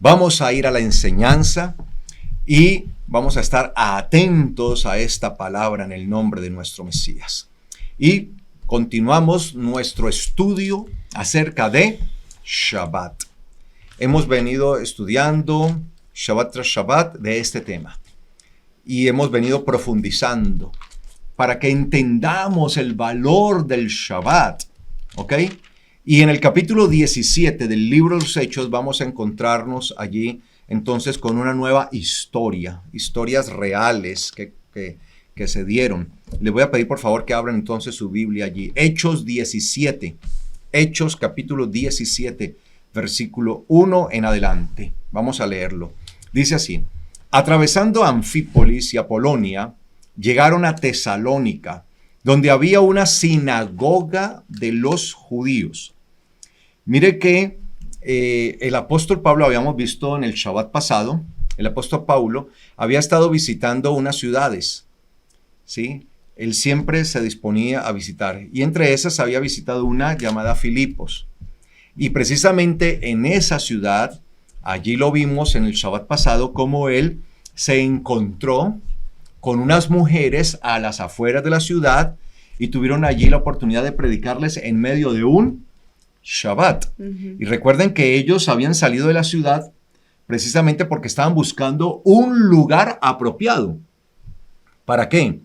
Vamos a ir a la enseñanza y vamos a estar atentos a esta palabra en el nombre de nuestro Mesías. Y continuamos nuestro estudio acerca de Shabbat. Hemos venido estudiando Shabbat tras Shabbat de este tema y hemos venido profundizando para que entendamos el valor del Shabbat, ¿ok? Y en el capítulo 17 del libro de los Hechos vamos a encontrarnos allí entonces con una nueva historias reales que se dieron. Le voy a pedir por favor que abran entonces su Biblia allí. Hechos 17, Hechos capítulo 17, versículo 1 en adelante. Vamos a leerlo. Dice así: atravesando Anfípolis y Apolonia, llegaron a Tesalónica, donde había una sinagoga de los judíos. Mire que el apóstol Pablo, habíamos visto en el Shabbat pasado, el apóstol Pablo había estado visitando unas ciudades, ¿sí? Él siempre se disponía a visitar, y entre esas había visitado una llamada Filipos. Y precisamente en esa ciudad, allí lo vimos en el Shabbat pasado, cómo él se encontró con unas mujeres a las afueras de la ciudad y tuvieron allí la oportunidad de predicarles en medio de un Shabbat. Y recuerden que ellos habían salido de la ciudad precisamente porque estaban buscando un lugar apropiado. ¿Para qué?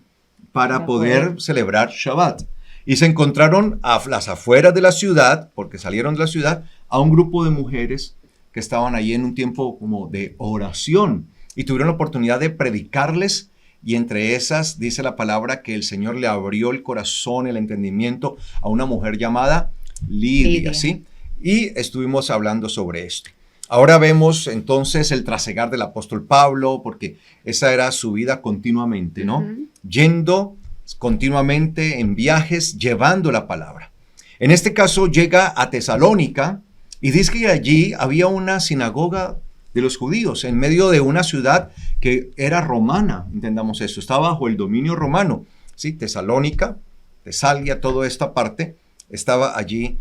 Para poder celebrar Shabbat. Y se encontraron a las afueras de la ciudad, porque salieron de la ciudad, a un grupo de mujeres que estaban allí en un tiempo como de oración y tuvieron la oportunidad de predicarles. Y entre esas dice la palabra que el Señor le abrió el corazón, el entendimiento a una mujer llamada Lidia, ¿sí? Y estuvimos hablando sobre esto. Ahora vemos entonces el trasegar del apóstol Pablo, porque esa era su vida continuamente, ¿no? Yendo continuamente en viajes, llevando la palabra. En este caso llega a Tesalónica y dice que allí había una sinagoga de los judíos en medio de una ciudad que era romana, entendamos eso, estaba bajo el dominio romano, ¿sí? Tesalónica, Tesalia, toda esta parte estaba allí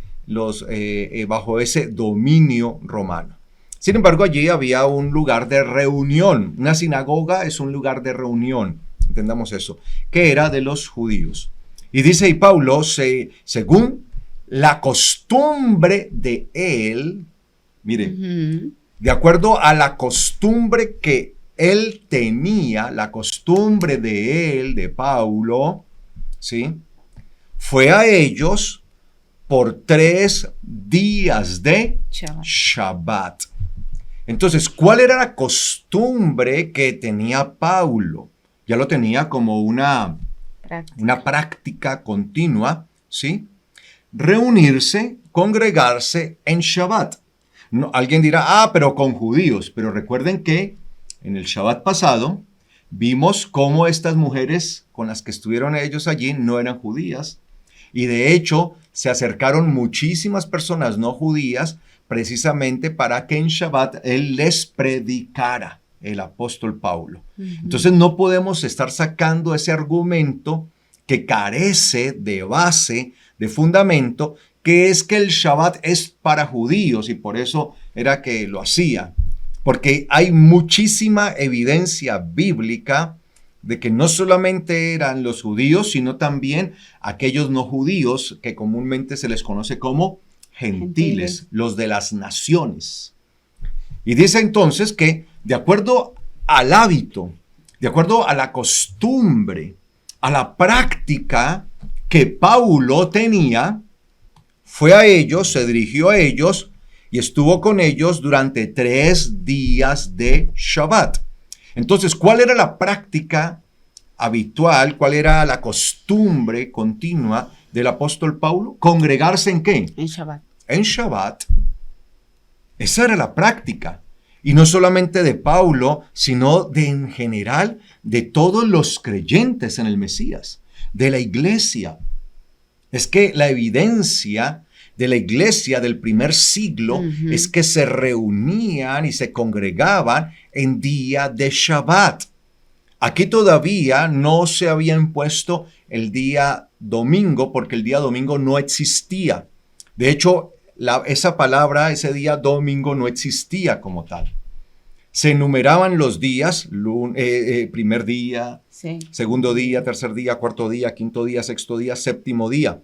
bajo ese dominio romano. Sin embargo, allí había un lugar de reunión. Una sinagoga es un lugar de reunión, entendamos eso, que era de los judíos. Y dice, y Pablo, según la costumbre de él, mire, de acuerdo a la costumbre que él tenía, la costumbre de él, de Pablo, ¿sí? Fue a ellos por 3 días de Shabbat. Entonces, ¿cuál era la costumbre que tenía Pablo? Ya lo tenía como una práctica continua, ¿sí? Reunirse, congregarse en Shabbat. No, alguien dirá, pero con judíos. Pero recuerden que en el Shabbat pasado vimos cómo estas mujeres con las que estuvieron ellos allí no eran judías. Y de hecho se acercaron muchísimas personas no judías precisamente para que en Shabbat él les predicara, el apóstol Pablo. Entonces no podemos estar sacando ese argumento que carece de base, de fundamento, que es que el Shabbat es para judíos y por eso era que lo hacía. Porque hay muchísima evidencia bíblica de que no solamente eran los judíos, sino también aquellos no judíos que comúnmente se les conoce como gentiles, los de las naciones. Y dice entonces que de acuerdo al hábito, de acuerdo a la costumbre, a la práctica que Pablo tenía, fue a ellos, se dirigió a ellos y estuvo con ellos durante 3 días de Shabbat. Entonces, ¿cuál era la práctica habitual? ¿Cuál era la costumbre continua del apóstol Pablo? ¿Congregarse en qué? En Shabbat. En Shabbat. Esa era la práctica. Y no solamente de Pablo, sino de en general de todos los creyentes en el Mesías, de la iglesia. Es que la evidencia de la iglesia del primer siglo es que se reunían y se congregaban en día de Shabbat. Aquí todavía no se había impuesto el día domingo porque el día domingo no existía. De hecho, esa palabra, ese día domingo no existía como tal. se enumeraban los días, primer día, Sí. segundo día, tercer día, cuarto día, quinto día, sexto día, séptimo día.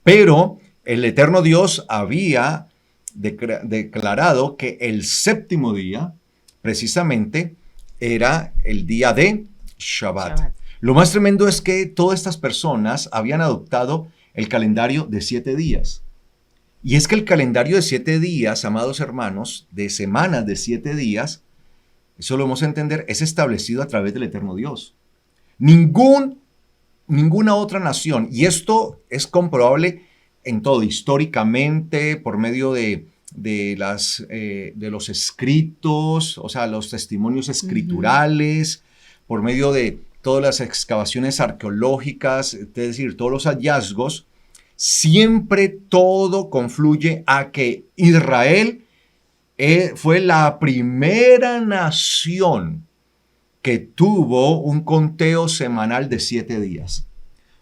Pero el eterno Dios había declarado que el séptimo día, precisamente, era el día de Shabbat. Lo más tremendo es que todas estas personas habían adoptado el calendario de 7 días. Y es que el calendario de 7 días, amados hermanos, de semanas de 7 días, eso lo vamos a entender, es establecido a través del eterno Dios. Ninguna otra nación, y esto es comprobable en todo, históricamente, por medio de los escritos, o sea, los testimonios escriturales, por medio de todas las excavaciones arqueológicas, es decir, todos los hallazgos, siempre todo confluye a que Israel fue la primera nación que tuvo un conteo semanal de 7 días.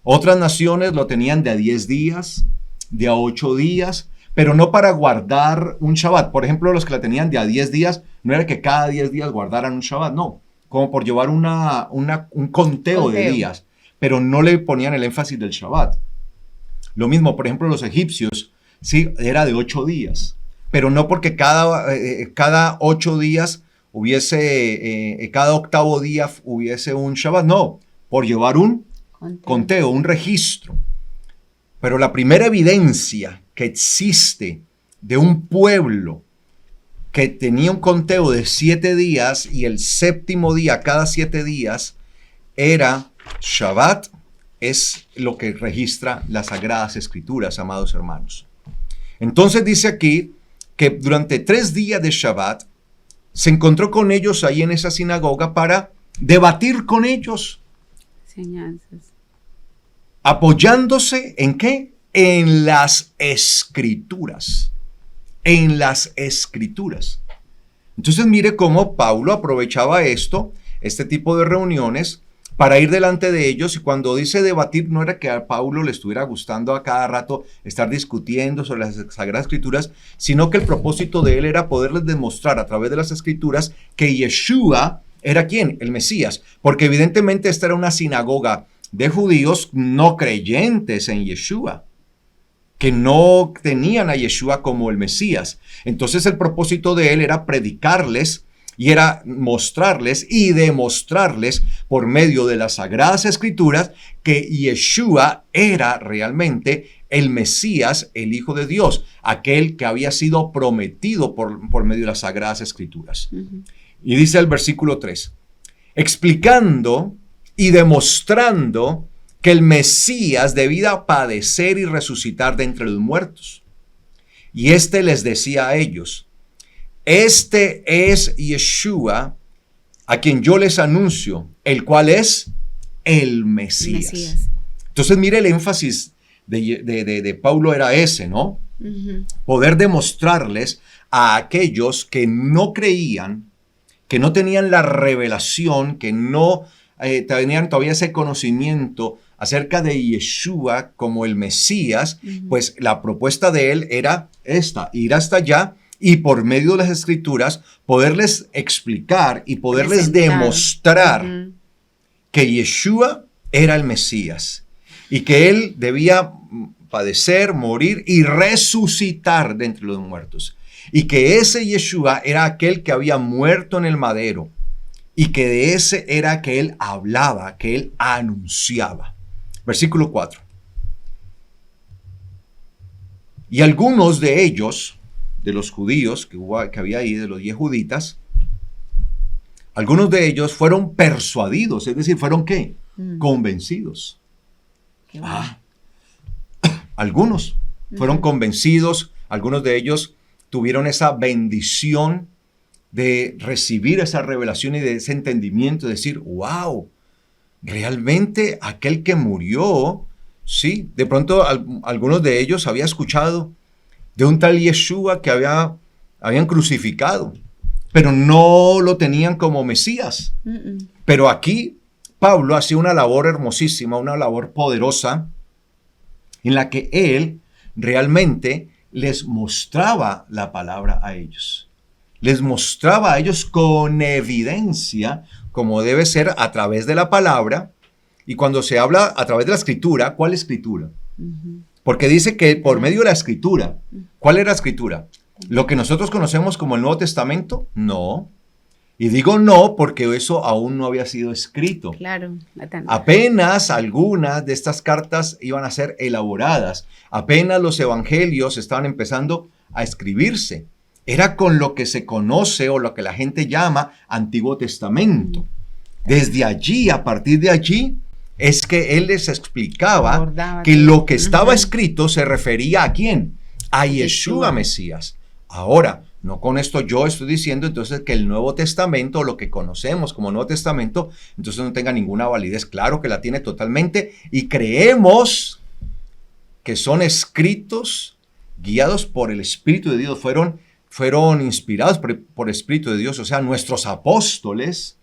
Otras naciones lo tenían de a 10 días, de a 8 días, pero no para guardar un Shabbat. Por ejemplo, los que la tenían de a 10 días, no era que cada 10 días guardaran un Shabbat, no, como por llevar un conteo de días, pero no le ponían el énfasis del Shabbat. Lo mismo, por ejemplo, los egipcios, sí, era de 8 días, pero no porque cada 8 días cada octavo día hubiese un Shabbat, no, por llevar un conteo, un registro. Pero la primera evidencia que existe de un pueblo que tenía un conteo de 7 días y el séptimo día cada 7 días era Shabbat, es lo que registra las Sagradas Escrituras, amados hermanos. Entonces dice aquí que durante 3 días de Shabbat se encontró con ellos ahí en esa sinagoga para debatir con ellos. Enseñanzas. Apoyándose ¿en qué? En las Escrituras. En las Escrituras. Entonces mire cómo Pablo aprovechaba este tipo de reuniones, para ir delante de ellos, y cuando dice debatir, no era que a Pablo le estuviera gustando a cada rato estar discutiendo sobre las Sagradas Escrituras, sino que el propósito de él era poderles demostrar a través de las Escrituras que Yeshua era ¿quién? El Mesías, porque evidentemente esta era una sinagoga de judíos no creyentes en Yeshua, que no tenían a Yeshua como el Mesías. Entonces el propósito de él era predicarles y era mostrarles y demostrarles por medio de las Sagradas Escrituras que Yeshua era realmente el Mesías, el Hijo de Dios, aquel que había sido prometido por medio de las Sagradas Escrituras. Y dice el versículo 3, explicando y demostrando que el Mesías debía padecer y resucitar de entre los muertos. Y les decía a ellos, este es Yeshua, a quien yo les anuncio, el cual es el Mesías. Entonces mire, el énfasis de Pablo era ese, ¿no? Poder demostrarles a aquellos que no creían, que no tenían la revelación, que no tenían todavía ese conocimiento acerca de Yeshua como el Mesías, pues la propuesta de él era esta, ir hasta allá y por medio de las Escrituras poderles explicar y poderles demostrar que Yeshua era el Mesías y que él debía padecer, morir y resucitar de entre los muertos. Y que ese Yeshua era aquel que había muerto en el madero y que de ese era que él hablaba, que él anunciaba. Versículo 4. Y algunos de ellos, de los judíos que había ahí, de los yehuditas, algunos de ellos fueron persuadidos, es decir, fueron ¿qué? Convencidos. Bueno. Algunos fueron convencidos, algunos de ellos tuvieron esa bendición de recibir esa revelación y de ese entendimiento, de decir, wow, realmente aquel que murió, sí, de pronto algunos de ellos había escuchado de un tal Yeshua que habían crucificado, pero no lo tenían como Mesías. Pero aquí Pablo hacía una labor hermosísima, una labor poderosa, en la que él realmente les mostraba la palabra a ellos. les mostraba a ellos con evidencia, como debe ser a través de la palabra. Y cuando se habla a través de la escritura, ¿cuál escritura? Porque dice que por medio de la escritura. ¿Cuál era la escritura? ¿Lo que nosotros conocemos como el Nuevo Testamento? No. Y digo no porque eso aún no había sido escrito. Claro. Apenas algunas de estas cartas iban a ser elaboradas. Apenas los evangelios estaban empezando a escribirse. Era con lo que se conoce o lo que la gente llama Antiguo Testamento. Desde allí, a partir de allí, es que él les explicaba que lo que estaba escrito se refería ¿a quién? A Yeshua Mesías. Ahora, no con esto yo estoy diciendo entonces que el Nuevo Testamento, lo que conocemos como Nuevo Testamento, entonces no tenga ninguna validez. Claro que la tiene totalmente y creemos que son escritos guiados por el Espíritu de Dios, fueron inspirados por el Espíritu de Dios, o sea, nuestros apóstoles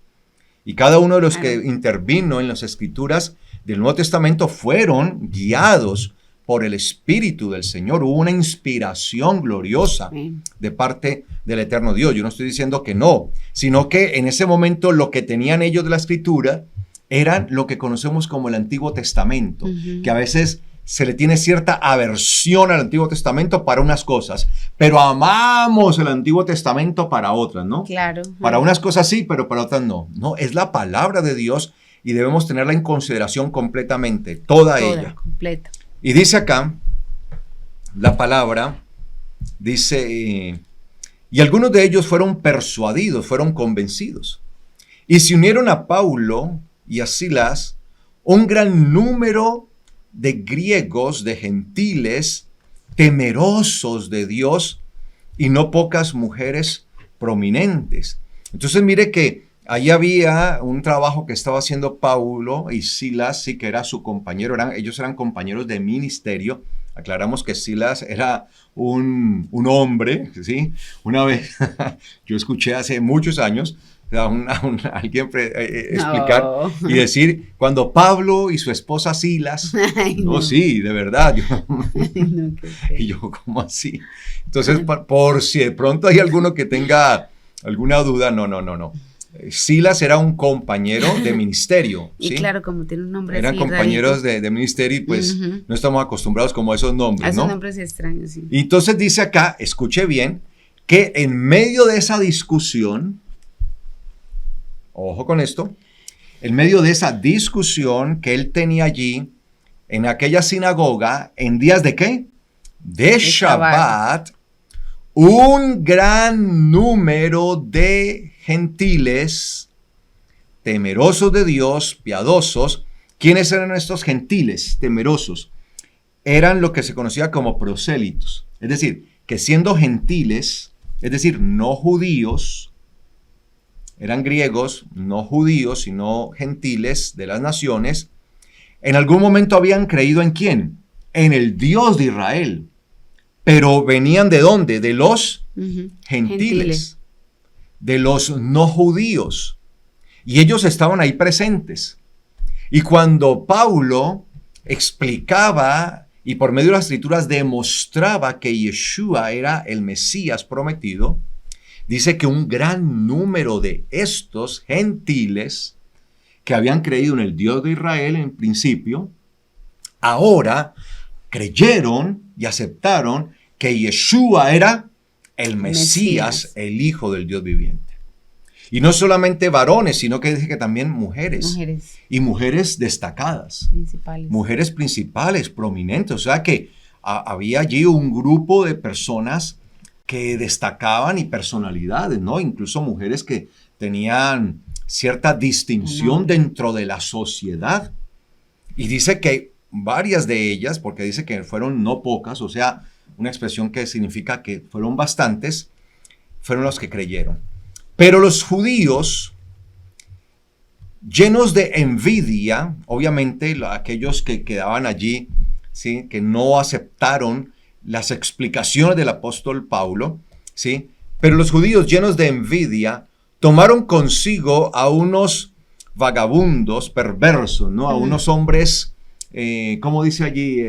y cada uno de los que intervino en las escrituras del Nuevo Testamento fueron guiados por el Espíritu del Señor. Hubo una inspiración gloriosa de parte del eterno Dios. Yo no estoy diciendo que no, sino que en ese momento lo que tenían ellos de la escritura eran lo que conocemos como el Antiguo Testamento, que a veces se le tiene cierta aversión al Antiguo Testamento para unas cosas, pero amamos el Antiguo Testamento para otras, ¿no? Claro. Para unas cosas sí, pero para otras no. No, es la palabra de Dios y debemos tenerla en consideración completamente, toda ella. Completa. Y dice acá, la palabra, dice, y algunos de ellos fueron persuadidos, fueron convencidos, y se unieron a Paulo y a Silas un gran número de griegos, de gentiles, temerosos de Dios, y no pocas mujeres prominentes. Entonces mire que ahí había un trabajo que estaba haciendo Paulo y Silas, sí que era su compañero, ellos eran compañeros de ministerio. Aclaramos que Silas era un hombre, ¿sí? Una vez, yo escuché hace muchos años, alguien explicar y decir, cuando Pablo y su esposa Silas, no, sí, de verdad, y yo, ¿cómo así? Entonces, por si de pronto hay alguno que tenga alguna duda, no. Silas era un compañero de ministerio. Y ¿sí? claro, como tiene un nombre eran así compañeros de ministerio y pues no estamos acostumbrados como a esos nombres, a esos ¿no? nombres extraños, sí. Y entonces dice acá, escuche bien, que en medio de esa discusión, ojo con esto, en medio de esa discusión que él tenía allí, en aquella sinagoga, en días de ¿qué? De Shabbat, un gran número de gentiles, temerosos de Dios, piadosos. ¿Quiénes eran estos gentiles temerosos? Eran lo que se conocía como prosélitos. Es decir, que siendo gentiles, es decir, no judíos, eran griegos, no judíos, sino gentiles de las naciones, en algún momento habían creído ¿en quién? En el Dios de Israel. Pero venían ¿de dónde? De los gentiles, de los no judíos. Y ellos estaban ahí presentes. Y cuando Paulo explicaba y por medio de las escrituras demostraba que Yeshua era el Mesías prometido, dice que un gran número de estos gentiles que habían creído en el Dios de Israel en principio, ahora creyeron y aceptaron que Yeshua era el Mesías, el Hijo del Dios viviente. Y no solamente varones, sino que dice que también mujeres. Y mujeres destacadas. Mujeres principales, prominentes. O sea que había allí un grupo de personas que destacaban y personalidades, ¿no? Incluso mujeres que tenían cierta distinción dentro de la sociedad. Y dice que varias de ellas, porque dice que fueron no pocas, o sea, una expresión que significa que fueron bastantes, fueron los que creyeron. Pero los judíos, llenos de envidia, obviamente aquellos que quedaban allí, ¿sí? Que no aceptaron las explicaciones del apóstol Paulo, ¿sí? Pero los judíos, llenos de envidia, tomaron consigo a unos vagabundos perversos, ¿no? A unos hombres, ¿cómo dice allí?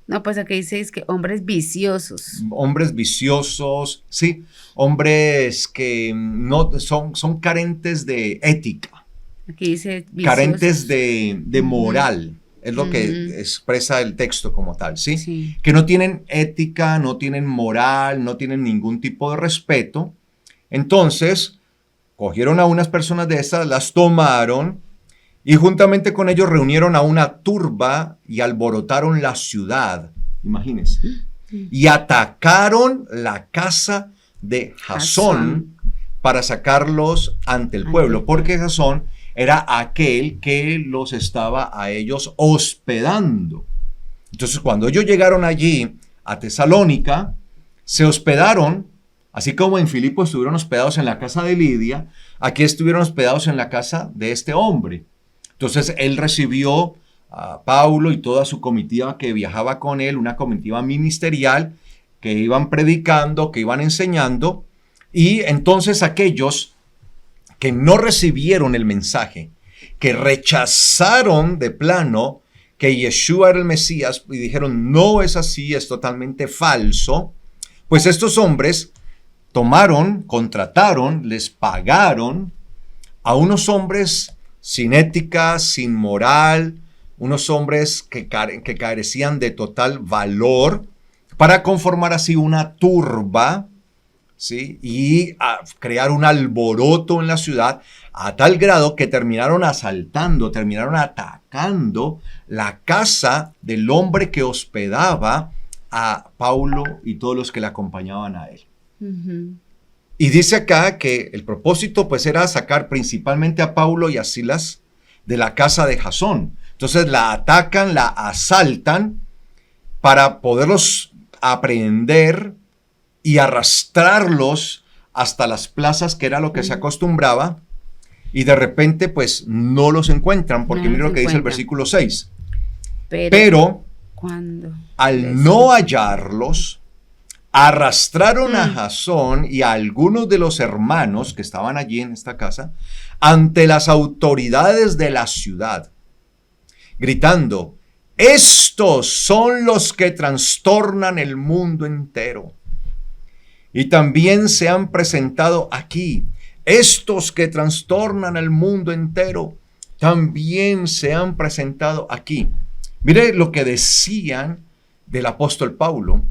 No, pues aquí dice es que hombres viciosos. Hombres viciosos, sí, hombres que no son carentes de ética, Aquí dice carentes viciosos. de Ujú, moral, es lo que ujú, expresa el texto como tal, ¿sí? sí. Que no tienen ética, no tienen moral, no tienen ningún tipo de respeto. Entonces, cogieron a unas personas de esas, las tomaron y juntamente con ellos reunieron a una turba y alborotaron la ciudad, imagínense, y atacaron la casa de Jasón Jasón para sacarlos ante el ante el pueblo, pueblo. porque Jasón era aquel que los estaba a ellos hospedando. Entonces, cuando ellos llegaron allí a Tesalónica, se hospedaron, así como en Filipo estuvieron hospedados en la casa de Lidia, aquí estuvieron hospedados en la casa de este hombre. Entonces, él recibió a Paulo y toda su comitiva que viajaba con él, una comitiva ministerial, que iban predicando, que iban enseñando, y entonces aquellos que no recibieron el mensaje, que rechazaron de plano que Yeshua era el Mesías y dijeron, no es así, es totalmente falso, pues estos hombres tomaron, contrataron, les pagaron a unos hombres sin ética, sin moral, unos hombres que carecían de total valor, para conformar así una turba, ¿sí? Y a crear un alboroto en la ciudad a tal grado que terminaron asaltando, terminaron atacando la casa del hombre que hospedaba a Paulo y todos los que le acompañaban a él. Ujú. Y dice acá que el propósito pues era sacar principalmente a Paulo y a Silas de la casa de Jasón. Entonces la atacan, la asaltan para poderlos aprehender y arrastrarlos hasta las plazas, que era lo que se acostumbraba, y de repente pues no los encuentran, porque No mira los lo que dice el encuentran. versículo 6. Pero Pero cuando al les no encuentran. hallarlos, arrastraron a Jasón y a algunos de los hermanos que estaban allí en esta casa ante las autoridades de la ciudad, gritando, estos son los que trastornan el mundo entero. Y también se han presentado aquí, estos que trastornan el mundo entero, también se han presentado aquí. Mire lo que decían del apóstol Paulo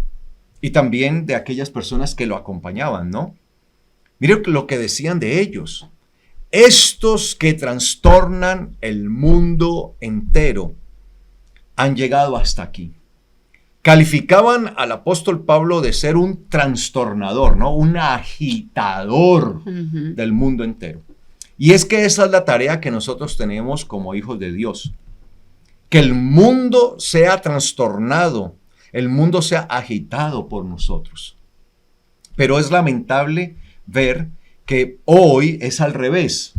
y también de aquellas personas que lo acompañaban, ¿no? Mire lo que decían de ellos. Estos que trastornan el mundo entero han llegado hasta aquí. Calificaban al apóstol Pablo de ser un trastornador, ¿no? Un agitador Ujú. del mundo entero. Y es que esa es la tarea que nosotros tenemos como hijos de Dios. Que el mundo sea trastornado, el mundo sea agitado por nosotros. Pero es lamentable ver que hoy es al revés,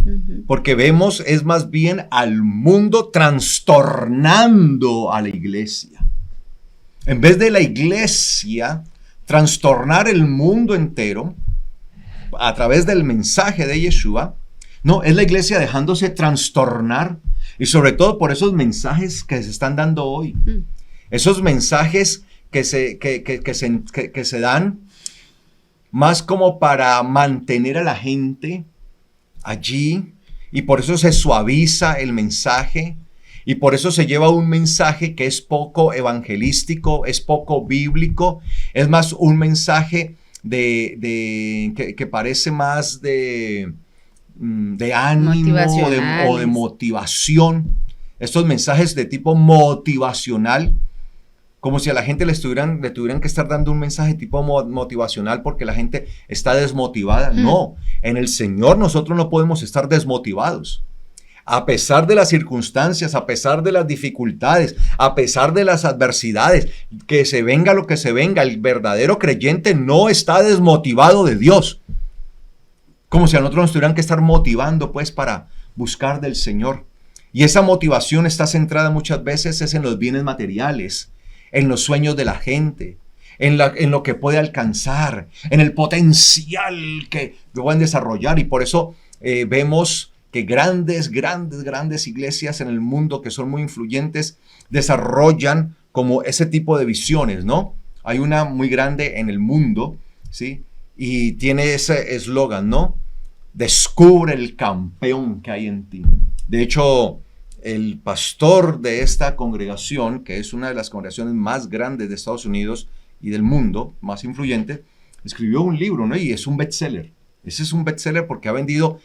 porque vemos es más bien al mundo trastornando a la iglesia. En vez de la iglesia trastornar el mundo entero a través del mensaje de Yeshua, no, es la iglesia dejándose trastornar y sobre todo por esos mensajes que se están dando hoy. Esos mensajes que se dan más como para mantener a la gente allí y por eso se suaviza el mensaje. Y por eso se lleva un mensaje que es poco evangelístico, es poco bíblico, es más un mensaje que parece más de ánimo o de Motivacionales. motivación. Estos mensajes de tipo motivacional, como si a la gente le tuvieran que estar dando un mensaje tipo motivacional porque la gente está desmotivada. No, en el Señor nosotros no podemos estar desmotivados. A pesar de las circunstancias, a pesar de las dificultades, a pesar de las adversidades, que se venga lo que se venga, el verdadero creyente no está desmotivado de Dios. Como si a nosotros nos tuvieran que estar motivando pues para buscar del Señor. Y esa motivación está centrada muchas veces es en los bienes materiales, en los sueños de la gente, en lo que puede alcanzar, en el potencial que pueden desarrollar. Y por eso vemos que grandes iglesias en el mundo que son muy influyentes desarrollan como ese tipo de visiones, ¿no? Hay una muy grande en el mundo, ¿sí? Y tiene ese eslogan, ¿no? Descubre el campeón que hay en ti. De hecho, el pastor de esta congregación, que es una de las congregaciones más grandes de Estados Unidos y del mundo, más influyente, escribió un libro, ¿no? Y es un bestseller. Ese es un bestseller porque ha vendido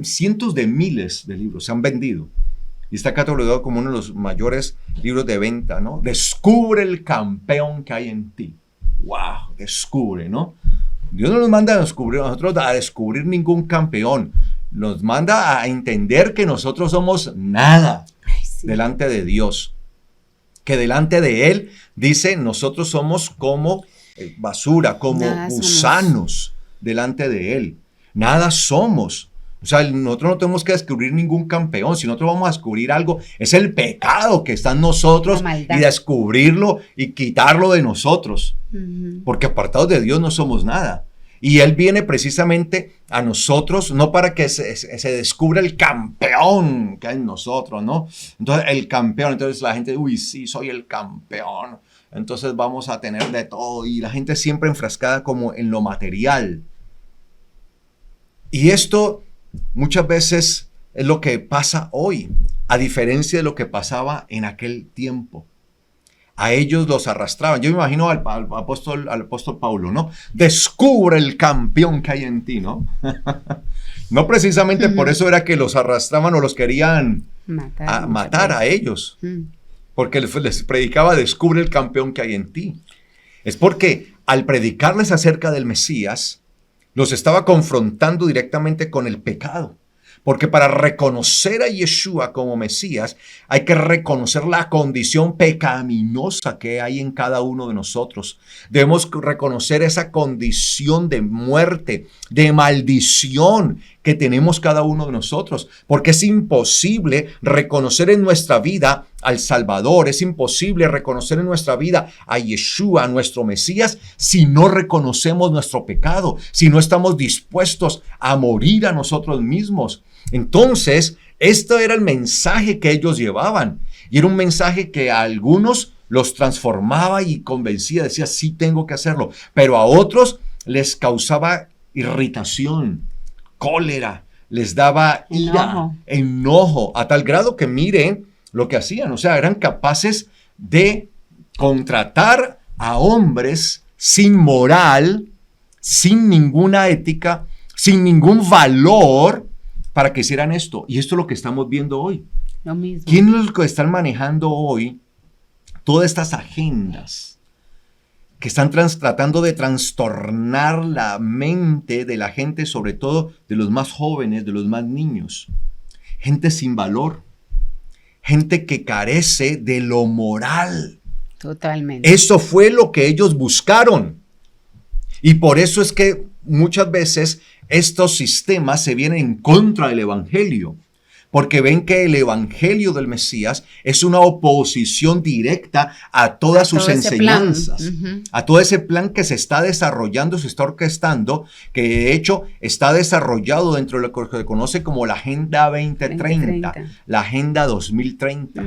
cientos de miles de libros, se han vendido. Y está catalogado como uno de los mayores libros de venta, ¿no? Descubre el campeón que hay en ti. ¡Wow! Descubre, ¿no? Dios no nos manda a nosotros a descubrir ningún campeón. Nos manda a entender que nosotros somos nada delante de Dios. Que delante de Él, dice, nosotros somos como basura, como gusanos delante de Él. Nada somos. O sea, nosotros no tenemos que descubrir ningún campeón. Si nosotros vamos a descubrir algo, es el pecado que está en nosotros y descubrirlo y quitarlo de nosotros. Porque apartados de Dios no somos nada. Y Él viene precisamente a nosotros, no para que se descubra el campeón que hay en nosotros, ¿no? Entonces, el campeón, entonces la gente, uy, sí, soy el campeón. Entonces vamos a tener de todo. Y la gente siempre enfrascada como en lo material. Y esto muchas veces es lo que pasa hoy, a diferencia de lo que pasaba en aquel tiempo. A ellos los arrastraban. Yo me imagino al apóstol Pablo, ¿no? Descubre el campeón que hay en ti, ¿no? No precisamente por eso era que los arrastraban o los querían matar a ellos. Porque les predicaba, descubre el campeón que hay en ti. Es porque al predicarles acerca del Mesías, los estaba confrontando directamente con el pecado. Porque para reconocer a Yeshua como Mesías, hay que reconocer la condición pecaminosa que hay en cada uno de nosotros. Debemos reconocer esa condición de muerte, de maldición que tenemos cada uno de nosotros. Porque es imposible reconocer en nuestra vida al Salvador, es imposible reconocer en nuestra vida a Yeshua, a nuestro Mesías, si no reconocemos nuestro pecado, si no estamos dispuestos a morir a nosotros mismos. Entonces, este era el mensaje que ellos llevaban. Y era un mensaje que a algunos los transformaba y convencía, decía, sí tengo que hacerlo. Pero a otros les causaba irritación, cólera, les daba ira, enojo, a tal grado que miren lo que hacían. O sea, eran capaces de contratar a hombres sin moral, sin ninguna ética, sin ningún valor, para que hicieran esto. Y esto es lo que estamos viendo hoy. Lo mismo. ¿Quiénes son los que están manejando hoy todas estas agendas que están tratando de trastornar la mente de la gente, sobre todo de los más jóvenes, de los más niños? Gente sin valor, gente que carece de lo moral. Totalmente. Eso fue lo que ellos buscaron. Y por eso es que muchas veces estos sistemas se vienen en contra del evangelio, porque ven que el evangelio del Mesías es una oposición directa a todas sus enseñanzas, a todo ese plan que se está desarrollando, se está orquestando, que de hecho está desarrollado dentro de lo que se conoce como la Agenda 2030, la Agenda 2030.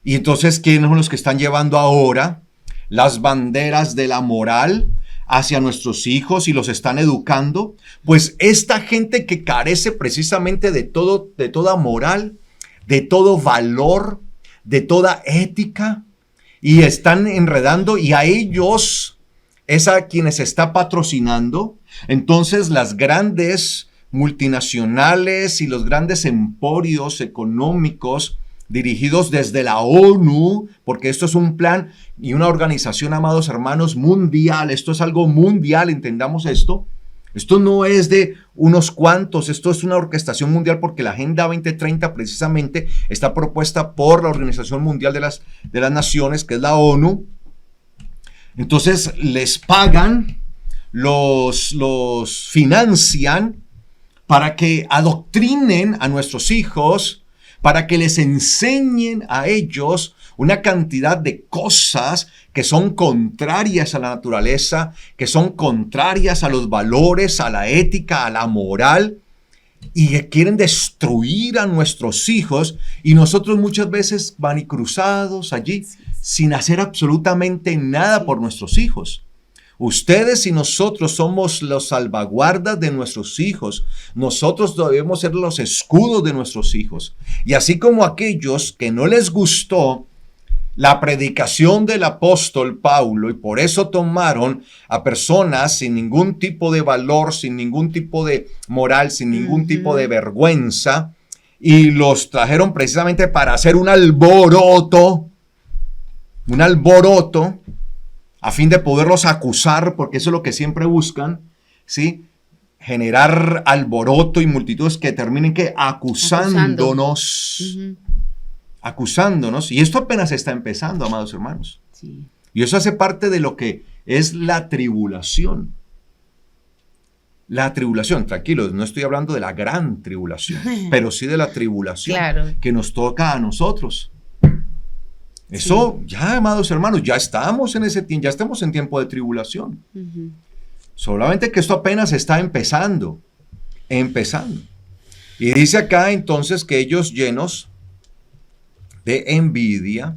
Y entonces, ¿quiénes son los que están llevando ahora las banderas de la moral hacia nuestros hijos y los están educando? Pues esta gente que carece precisamente de toda moral, de todo valor, de toda ética, y están enredando, y a ellos es a quienes está patrocinando. Entonces las grandes multinacionales y los grandes emporios económicos dirigidos desde la ONU, porque esto es un plan y una organización, amados hermanos, mundial. Esto es algo mundial, entendamos esto. Esto no es de unos cuantos, esto es una orquestación mundial, porque la Agenda 2030 precisamente está propuesta por la Organización Mundial de las Naciones, que es la ONU. Entonces les pagan, los financian para que adoctrinen a nuestros hijos, para que les enseñen a ellos una cantidad de cosas que son contrarias a la naturaleza, que son contrarias a los valores, a la ética, a la moral. y quieren destruir a nuestros hijos, y nosotros muchas veces van y cruzados allí sin hacer absolutamente nada por nuestros hijos. Ustedes y nosotros somos los salvaguardas de nuestros hijos. Nosotros debemos ser los escudos de nuestros hijos. Y así como aquellos que no les gustó la predicación del apóstol Pablo, y por eso tomaron a personas sin ningún tipo de valor, sin ningún tipo de moral, sin ningún tipo de vergüenza, y los trajeron precisamente para hacer un alboroto, a fin de poderlos acusar, porque eso es lo que siempre buscan, ¿sí? Generar alboroto y multitudes que terminen acusándonos. Acusándonos, y esto apenas está empezando, amados hermanos. Sí. Y eso hace parte de lo que es la tribulación. La tribulación, tranquilos, no estoy hablando de la gran tribulación, pero sí de la tribulación que nos toca a nosotros. Eso, ya, amados hermanos, ya estamos en ese tiempo, ya estamos en tiempo de tribulación. Solamente que esto apenas está empezando. Y dice acá entonces que ellos, llenos de envidia,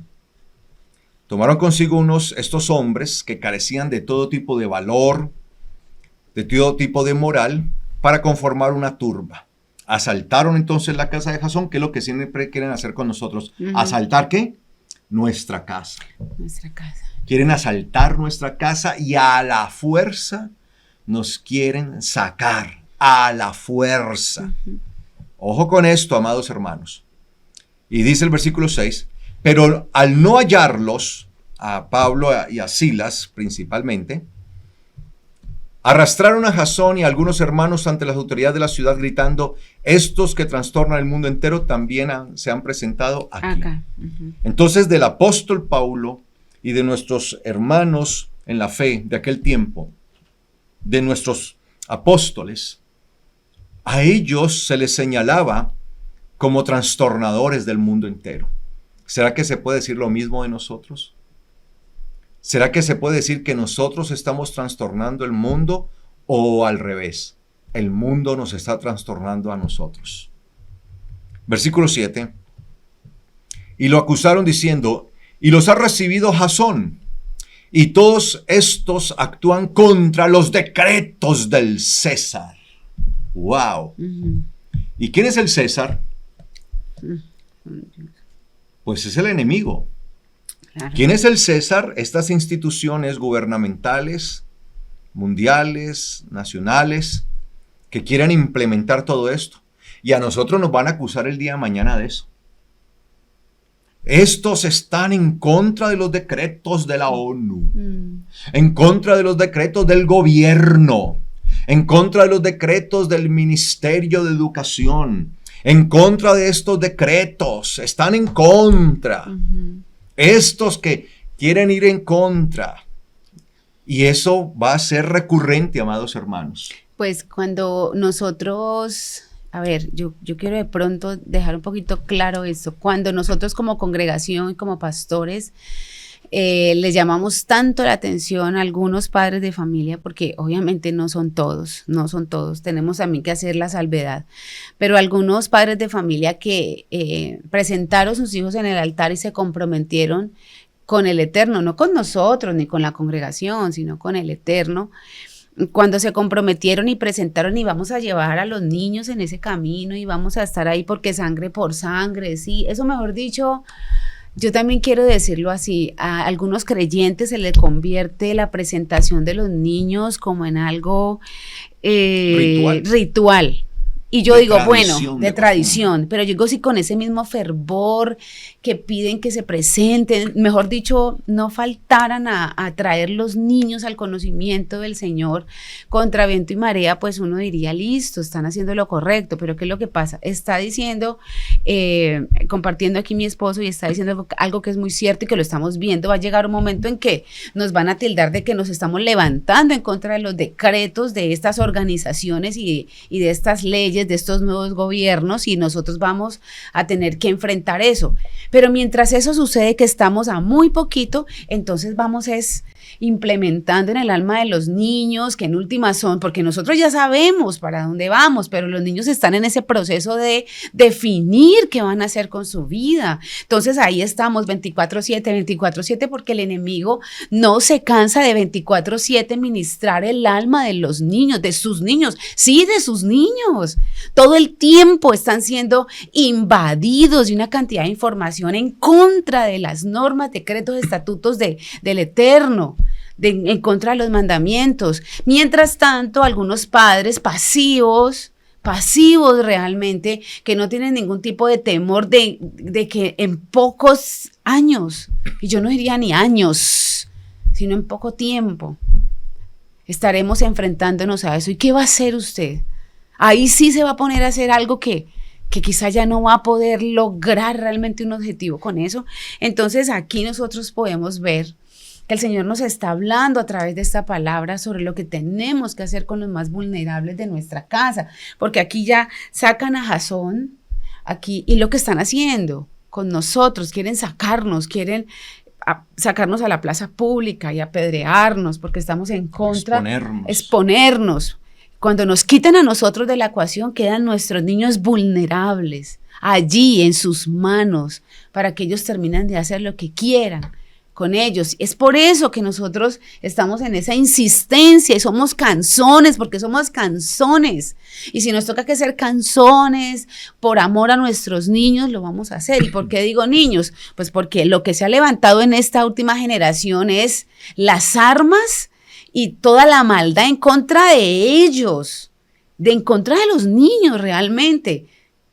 tomaron consigo estos hombres que carecían de todo tipo de valor, de todo tipo de moral, para conformar una turba. Asaltaron entonces la casa de Jasón, que es lo que siempre quieren hacer con nosotros. ¿Asaltar qué? Nuestra casa. Quieren asaltar nuestra casa y a la fuerza nos quieren sacar. A la fuerza. Ojo con esto, amados hermanos. Y dice el versículo 6, pero al no hallarlos, a Pablo y a Silas principalmente, arrastraron a Jasón y a algunos hermanos ante las autoridades de la ciudad gritando, estos que trastornan el mundo entero también se han presentado aquí. Entonces del apóstol Pablo y de nuestros hermanos en la fe de aquel tiempo, de nuestros apóstoles, a ellos se les señalaba como trastornadores del mundo entero. ¿Será que se puede decir lo mismo de nosotros? ¿Será que se puede decir que nosotros estamos trastornando el mundo o al revés? El mundo nos está trastornando a nosotros. Versículo 7. Y lo acusaron diciendo, y los ha recibido Jasón, y todos estos actúan contra los decretos del César. ¡Wow! ¿Y quién es el César? Pues es el enemigo. Claro. ¿Quién es el César? Estas instituciones gubernamentales, mundiales, nacionales, que quieran implementar todo esto. Y a nosotros nos van a acusar el día de mañana de eso. Estos están en contra de los decretos de la ONU, en contra de los decretos del gobierno, en contra de los decretos del Ministerio de Educación, en contra de estos decretos, están en contra. Estos que quieren ir en contra. Y eso va a ser recurrente, amados hermanos. Pues cuando nosotros, a ver, yo quiero de pronto dejar un poquito claro esto. Cuando nosotros como congregación y como pastores les llamamos tanto la atención a algunos padres de familia, porque obviamente no son todos, tenemos también que hacer la salvedad, pero algunos padres de familia que presentaron sus hijos en el altar y se comprometieron con el Eterno, no con nosotros ni con la congregación, sino con el Eterno. Cuando se comprometieron y presentaron y vamos a llevar a los niños en ese camino y vamos a estar ahí porque sangre por sangre, sí, eso mejor dicho. Yo también quiero decirlo así, a algunos creyentes se les convierte la presentación de los niños como en algo ritual. Y yo digo, bueno, de tradición, pero yo digo, si con ese mismo fervor que piden que se presenten, mejor dicho, no faltaran a traer los niños al conocimiento del Señor contra viento y marea, pues uno diría, listo, están haciendo lo correcto, pero ¿qué es lo que pasa? Está diciendo, compartiendo aquí mi esposo y está diciendo algo que es muy cierto y que lo estamos viendo, va a llegar un momento en que nos van a tildar de que nos estamos levantando en contra de los decretos de estas organizaciones y de estas leyes, de estos nuevos gobiernos, y nosotros vamos a tener que enfrentar eso. Pero mientras eso sucede, que estamos a muy poquito, entonces vamos implementando en el alma de los niños, que en últimas son, porque nosotros ya sabemos para dónde vamos, pero los niños están en ese proceso de definir qué van a hacer con su vida. Entonces ahí estamos 24/7, porque el enemigo no se cansa de 24/7 ministrar el alma de los niños, de sus niños, sí, de sus niños. Todo el tiempo están siendo invadidos de una cantidad de información en contra de las normas, decretos, estatutos del Eterno, en contra de los mandamientos. Mientras tanto, algunos padres pasivos realmente, que no tienen ningún tipo de temor de que en pocos años, y yo no diría ni años, sino en poco tiempo, estaremos enfrentándonos a eso. ¿Y qué va a hacer usted? Ahí sí se va a poner a hacer algo que quizá ya no va a poder lograr realmente un objetivo con eso. Entonces aquí nosotros podemos ver que el Señor nos está hablando a través de esta palabra sobre lo que tenemos que hacer con los más vulnerables de nuestra casa, porque aquí ya sacan a Jasón, aquí, y lo que están haciendo con nosotros, quieren sacarnos a la plaza pública y apedrearnos porque estamos en contra, exponernos. Cuando nos quiten a nosotros de la ecuación, quedan nuestros niños vulnerables allí en sus manos para que ellos terminen de hacer lo que quieran con ellos. Es por eso que nosotros estamos en esa insistencia y somos canzones, porque somos canzones. Y si nos toca que ser canzones por amor a nuestros niños, lo vamos a hacer. ¿Y por qué digo niños? Pues porque lo que se ha levantado en esta última generación es las armas y toda la maldad en contra de ellos, en contra de los niños realmente.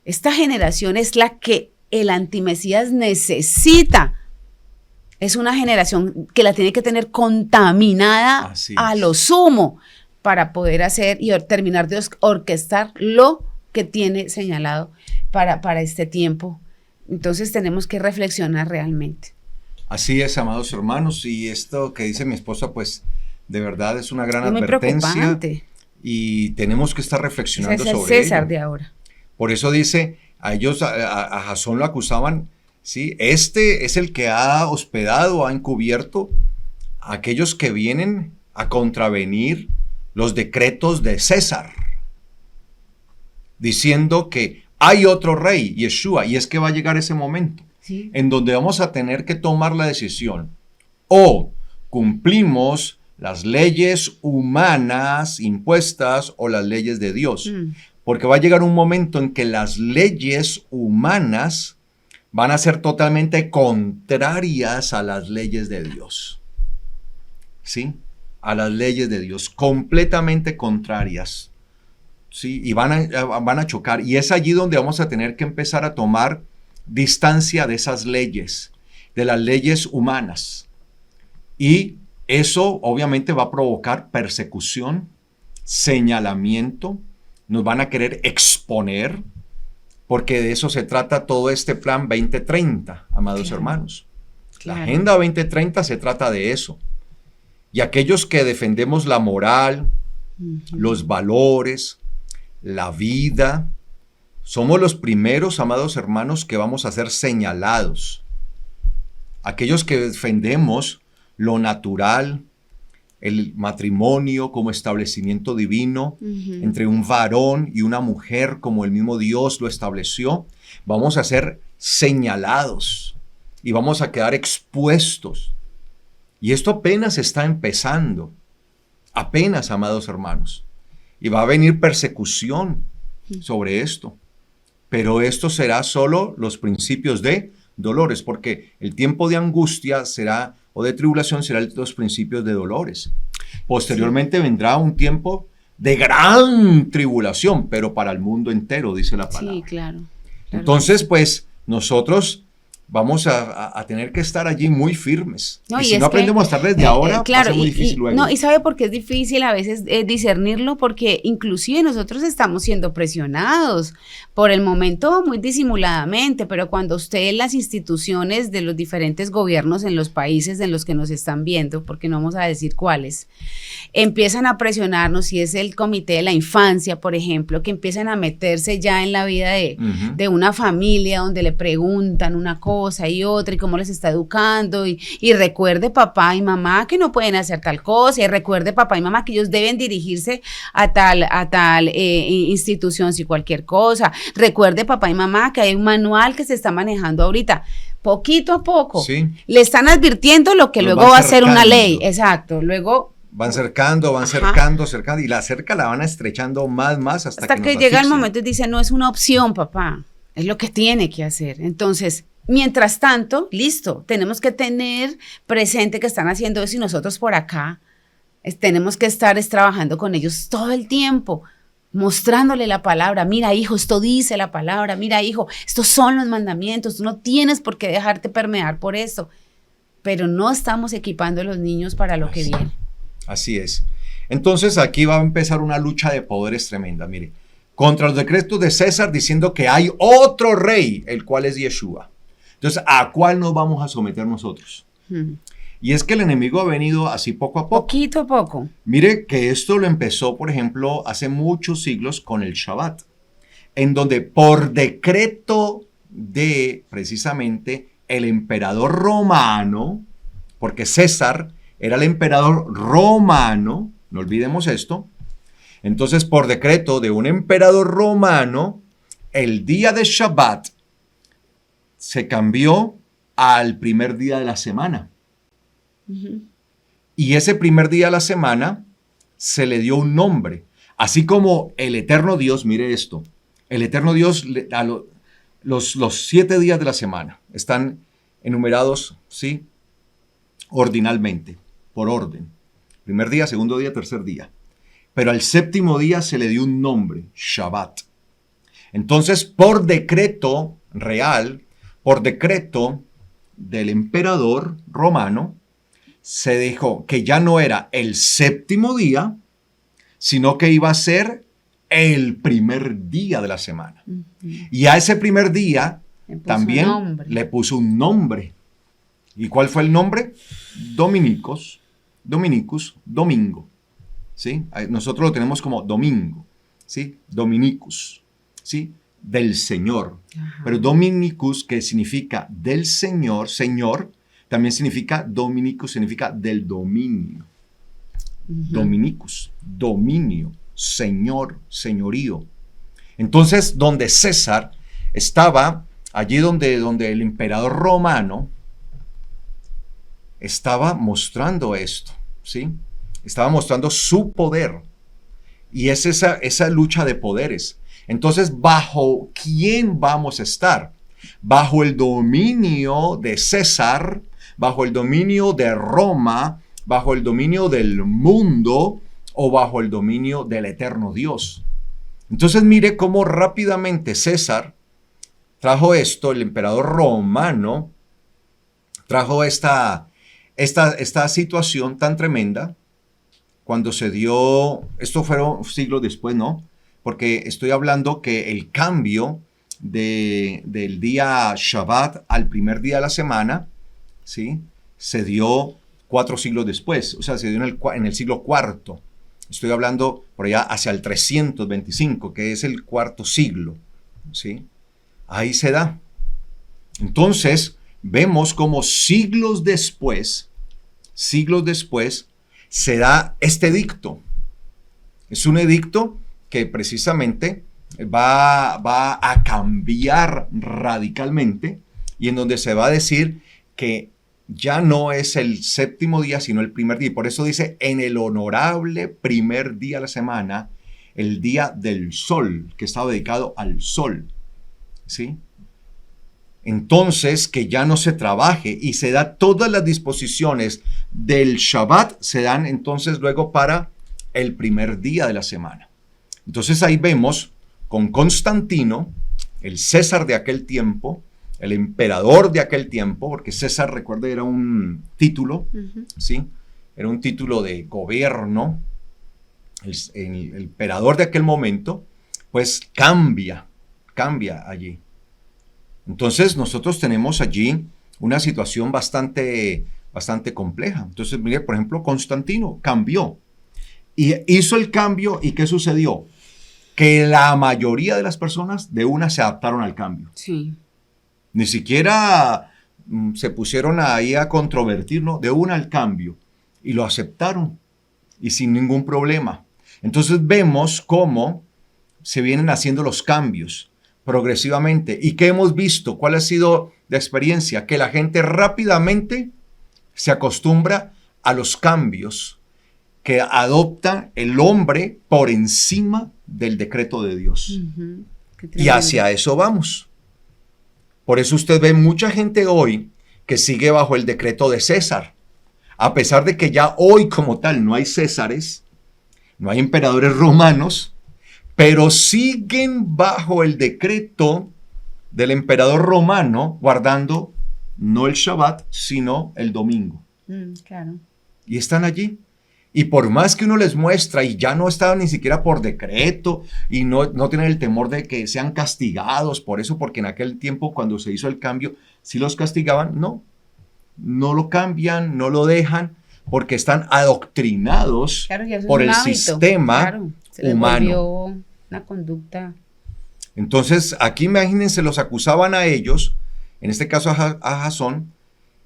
Esta generación es la que el antimesías necesita. Es una generación que la tiene que tener contaminada a lo sumo para poder hacer y terminar de orquestar lo que tiene señalado para este tiempo. Entonces tenemos que reflexionar realmente. Así es, amados hermanos, y esto que dice mi esposa, pues de verdad es una gran advertencia y tenemos que estar reflexionando sobre ello. César de ahora. Por eso dice, a ellos, a Jasón lo acusaban, ¿sí? Este es el que ha hospedado, ha encubierto a aquellos que vienen a contravenir los decretos de César, diciendo que hay otro rey, Yeshua, y es que va a llegar ese momento, ¿sí?, en donde vamos a tener que tomar la decisión: o cumplimos las leyes humanas impuestas o las leyes de Dios. Porque va a llegar un momento en que las leyes humanas van a ser totalmente contrarias a las leyes de Dios. ¿Sí? A las leyes de Dios, completamente contrarias. ¿Sí? Y van a chocar. Y es allí donde vamos a tener que empezar a tomar distancia de esas leyes, de las leyes humanas. Y eso obviamente va a provocar persecución, señalamiento, nos van a querer exponer, porque de eso se trata todo este plan 2030, amados hermanos. La Agenda 2030 se trata de eso. Y aquellos que defendemos la moral, los valores, la vida, somos los primeros, amados hermanos, que vamos a ser señalados. Aquellos que defendemos lo natural, el matrimonio como establecimiento divino entre un varón y una mujer como el mismo Dios lo estableció, vamos a ser señalados y vamos a quedar expuestos. Y esto apenas está empezando, apenas, amados hermanos. Y va a venir persecución sobre esto. Pero esto será solo los principios de dolores, porque el tiempo de angustia será, o de tribulación, serán los principios de dolores. Posteriormente vendrá un tiempo de gran tribulación, pero para el mundo entero, dice la palabra. Sí, claro. Entonces, pues, nosotros vamos a tener que estar allí muy firmes. No, y si no aprendemos a estar desde ahora, claro, va a ser muy difícil luego. No, y ¿sabe por qué es difícil a veces discernirlo? Porque inclusive nosotros estamos siendo presionados por el momento muy disimuladamente, pero cuando usted en las instituciones de los diferentes gobiernos en los países en los que nos están viendo, porque no vamos a decir cuáles, empiezan a presionarnos, si es el Comité de la Infancia, por ejemplo, que empiezan a meterse ya en la vida de una familia donde le preguntan una cosa, cosa y otra, y cómo les está educando, y recuerde papá y mamá que no pueden hacer tal cosa, y recuerde papá y mamá que ellos deben dirigirse a tal institución si cualquier cosa, recuerde papá y mamá que hay un manual que se está manejando ahorita. Poquito a poco, sí, le están advirtiendo lo que los luego van va a ser una cercando. ley, exacto, luego Van cercando, y la cerca la van estrechando más hasta que que nos llega el asfixien. momento y dice, no es una opción, papá, es lo que tiene que hacer. Entonces, mientras tanto, listo, tenemos que tener presente que están haciendo eso y nosotros por acá tenemos que estar trabajando con ellos todo el tiempo, mostrándole la palabra. Mira, hijo, esto dice la palabra. Mira, hijo, estos son los mandamientos. Tú no tienes por qué dejarte permear por eso. Pero no estamos equipando a los niños para lo que viene. Así es. Entonces aquí va a empezar una lucha de poderes tremenda, mire, contra los decretos de César diciendo que hay otro rey, el cual es Yeshua. Entonces, ¿a cuál nos vamos a someter nosotros? Y es que el enemigo ha venido así poco a poco. Poquito a poco. Mire que esto lo empezó, por ejemplo, hace muchos siglos con el Shabbat, en donde por decreto de precisamente el emperador romano, porque César era el emperador romano, no olvidemos esto. Entonces, por decreto de un emperador romano, el día de Shabbat se cambió al primer día de la semana. Y ese primer día de la semana se le dio un nombre. Así como el eterno Dios, mire esto, el eterno Dios, los 7 días de la semana están enumerados, ¿sí? Ordinalmente, por orden. Primer día, segundo día, tercer día. Pero al séptimo día se le dio un nombre, Shabbat. Entonces, por decreto real, por decreto del emperador romano, se dijo que ya no era el séptimo día, sino que iba a ser el primer día de la semana. Y a ese primer día también le puso un nombre. ¿Y cuál fue el nombre? Dominicus, domingo. ¿Sí? Nosotros lo tenemos como domingo, ¿sí? Dominicus, ¿sí? Del Señor. Ajá. Pero Dominicus, que significa del Señor, Señor, también significa Dominicus, significa del dominio. Dominicus, dominio, Señor, señorío. Entonces, donde César estaba, allí donde el emperador romano estaba mostrando esto, ¿sí? Estaba mostrando su poder. Y es esa lucha de poderes. Entonces, ¿bajo quién vamos a estar? Bajo el dominio de César, bajo el dominio de Roma, bajo el dominio del mundo o bajo el dominio del eterno Dios. Entonces, mire cómo rápidamente César trajo esto, el emperador romano trajo esta situación tan tremenda. Cuando se dio, esto fueron siglos después, ¿no? Porque estoy hablando que el cambio del día Shabbat al primer día de la semana, ¿sí? Se dio 4 siglos después, o sea, se dio en el siglo IV. Estoy hablando por allá hacia el 325, que es el cuarto siglo, ¿sí? Ahí se da. Entonces, vemos como siglos después, se da este edicto. Es un edicto que precisamente va a cambiar radicalmente y en donde se va a decir que ya no es el séptimo día, sino el primer día. Y por eso dice, en el honorable primer día de la semana, el día del sol, que estaba dedicado al sol, ¿sí? Entonces, que ya no se trabaje y se da todas las disposiciones del Shabbat, se dan entonces luego para el primer día de la semana. Entonces ahí vemos con Constantino, el César de aquel tiempo, el emperador de aquel tiempo, porque César, recuerde, era un título, ¿sí? Era un título de gobierno. El emperador de aquel momento, pues cambia allí. Entonces nosotros tenemos allí una situación bastante compleja. Entonces, mire, por ejemplo, Constantino cambió y hizo el cambio. ¿Y qué sucedió? Que la mayoría de las personas de una se adaptaron al cambio. Sí. Ni siquiera se pusieron ahí a controvertirlo de una al cambio y lo aceptaron y sin ningún problema. Entonces vemos cómo se vienen haciendo los cambios progresivamente. ¿Y qué hemos visto? ¿Cuál ha sido la experiencia? Que la gente rápidamente se acostumbra a los cambios que adopta el hombre por encima del decreto de Dios. Ujú. Y hacia eso vamos. Por eso usted ve mucha gente hoy que sigue bajo el decreto de César. A pesar de que ya hoy como tal no hay Césares, no hay emperadores romanos, pero siguen bajo el decreto del emperador romano, guardando no el Shabbat, sino el domingo. Claro. Y están allí. Y por más que uno les muestra, y ya no estaban ni siquiera por decreto, y no tienen el temor de que sean castigados por eso, porque en aquel tiempo cuando se hizo el cambio, sí los castigaban, no lo cambian, no lo dejan, porque están adoctrinados Claro, ya eso por es un el hábito. sistema Claro, se les humano. volvió una conducta. Entonces, aquí imagínense, los acusaban a ellos, en este caso a Jasón,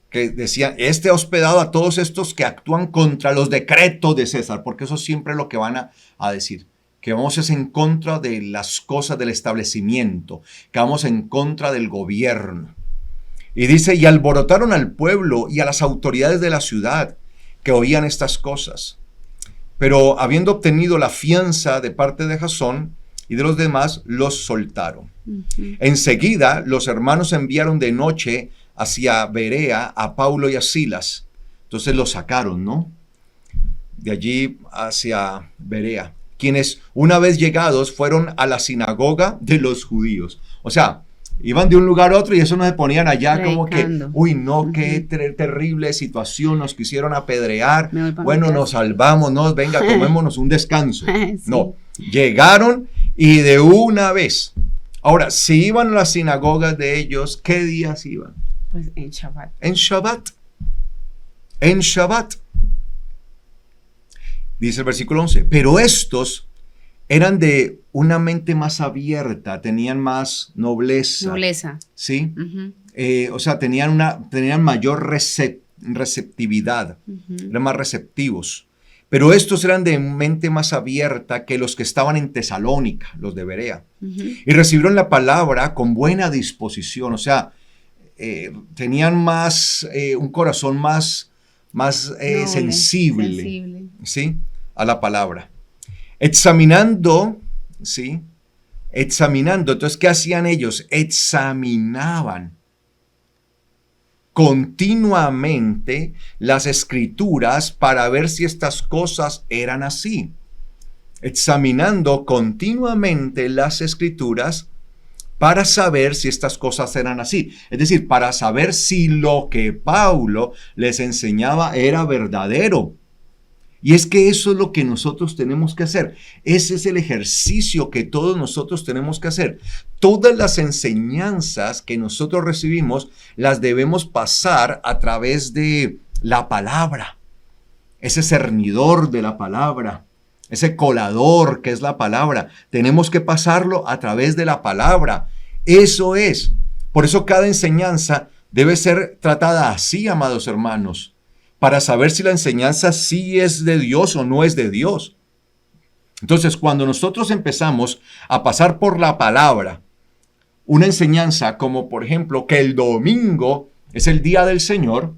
que decían, ha hospedado a todos estos que actúan contra los decretos de César, porque eso siempre es lo que van a decir, que vamos es en contra de las cosas del establecimiento, que vamos en contra del gobierno. Y dice, y alborotaron al pueblo y a las autoridades de la ciudad que oían estas cosas. Pero habiendo obtenido la fianza de parte de Jasón y de los demás, los soltaron. Ujú. Enseguida los hermanos enviaron de noche hacia Berea a Paulo y a Silas. Entonces los sacaron, ¿no? De allí hacia Berea. Quienes una vez llegados fueron a la sinagoga de los judíos. O sea, iban de un lugar a otro y eso no se ponían allá como que, Predicando. uy, no, qué terrible situación, nos quisieron apedrear. Me voy pa' mi Bueno, casa. nos salvamos, no, venga, tomémonos un descanso. Sí. No, llegaron y de una vez. Ahora, si iban a las sinagogas de ellos, ¿qué días iban? Pues en Shabbat. En Shabbat. En Shabbat. Dice el versículo 11. Pero estos eran de una mente más abierta, tenían más nobleza. Nobleza. ¿Sí? Ujú, O sea, tenían mayor receptividad. ujú. Eran más receptivos. Pero estos eran de mente más abierta que los que estaban en Tesalónica, los de Berea. Ujú. Y recibieron la palabra con buena disposición. O sea, tenían más, un corazón más Noble, sensible, ¿sí? A la palabra. Examinando, ¿sí? Examinando. Entonces, ¿qué hacían ellos? Examinaban continuamente las escrituras para ver si estas cosas eran así. Examinando continuamente las escrituras para saber si estas cosas eran así. Es decir, para saber si lo que Pablo les enseñaba era verdadero. Y es que eso es lo que nosotros tenemos que hacer. Ese es el ejercicio que todos nosotros tenemos que hacer. Todas las enseñanzas que nosotros recibimos las debemos pasar a través de la palabra. Ese cernidor de la palabra. Ese colador que es la palabra. Tenemos que pasarlo a través de la palabra. Eso es. Por eso cada enseñanza debe ser tratada así, amados hermanos, para saber si la enseñanza sí es de Dios o no es de Dios. Entonces, cuando nosotros empezamos a pasar por la palabra una enseñanza como, por ejemplo, que el domingo es el día del Señor,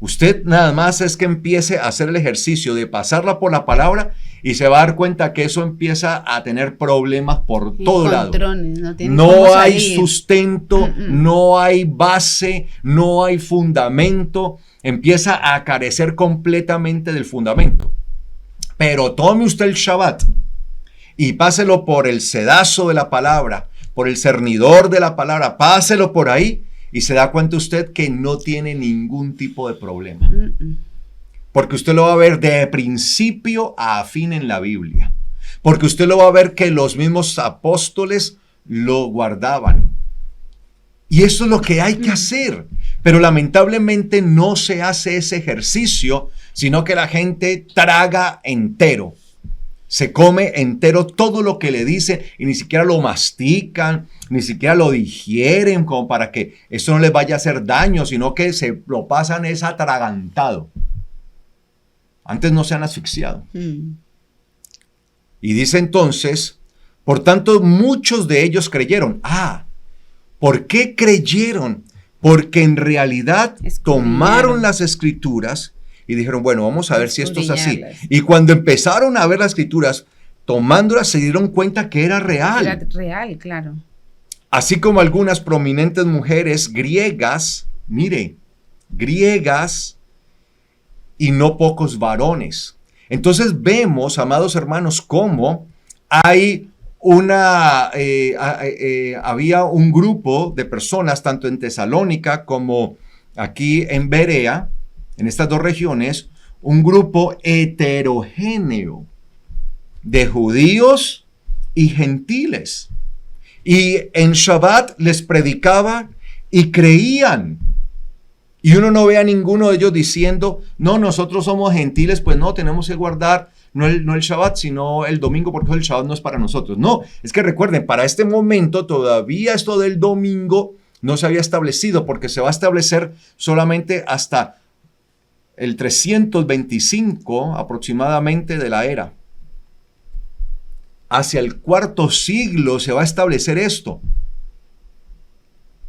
usted nada más es que empiece a hacer el ejercicio de pasarla por la palabra y se va a dar cuenta que eso empieza a tener problemas por todo lado. tienen No cómo hay salir. sustento, no hay base, no hay fundamento. Empieza a carecer completamente del fundamento. Pero tome usted el Shabbat y páselo por el sedazo de la palabra, por el cernidor de la palabra, páselo por ahí y se da cuenta usted que no tiene ningún tipo de problema. Porque usted lo va a ver de principio a fin en la Biblia. Porque usted lo va a ver que los mismos apóstoles lo guardaban. Y eso es lo que hay que hacer. Pero lamentablemente no se hace ese ejercicio, sino que la gente traga entero. Se come entero todo lo que le dicen y ni siquiera lo mastican, ni siquiera lo digieren como para que eso no les vaya a hacer daño, sino que se lo pasan es atragantado. Antes no se han asfixiado. Y dice entonces, por tanto muchos de ellos creyeron. ¿Por qué creyeron? Porque en realidad tomaron las escrituras y dijeron, bueno, vamos a ver si esto es así. Y cuando empezaron a ver las escrituras, tomándolas, se dieron cuenta que era real. Era real, claro. Así como algunas prominentes mujeres griegas, mire, griegas y no pocos varones. Entonces vemos, amados hermanos, cómo hay había un grupo de personas, tanto en Tesalónica como aquí en Berea, en estas dos regiones, un grupo heterogéneo de judíos y gentiles. Y en Shabbat les predicaba y creían. Y uno no ve a ninguno de ellos diciendo, no, nosotros somos gentiles, pues no, tenemos que guardar no el Shabbat, sino el domingo, porque el Shabbat no es para nosotros. No, es que recuerden, para este momento todavía esto del domingo no se había establecido, porque se va a establecer solamente hasta el 325 aproximadamente de la era. Hacia el cuarto siglo se va a establecer esto.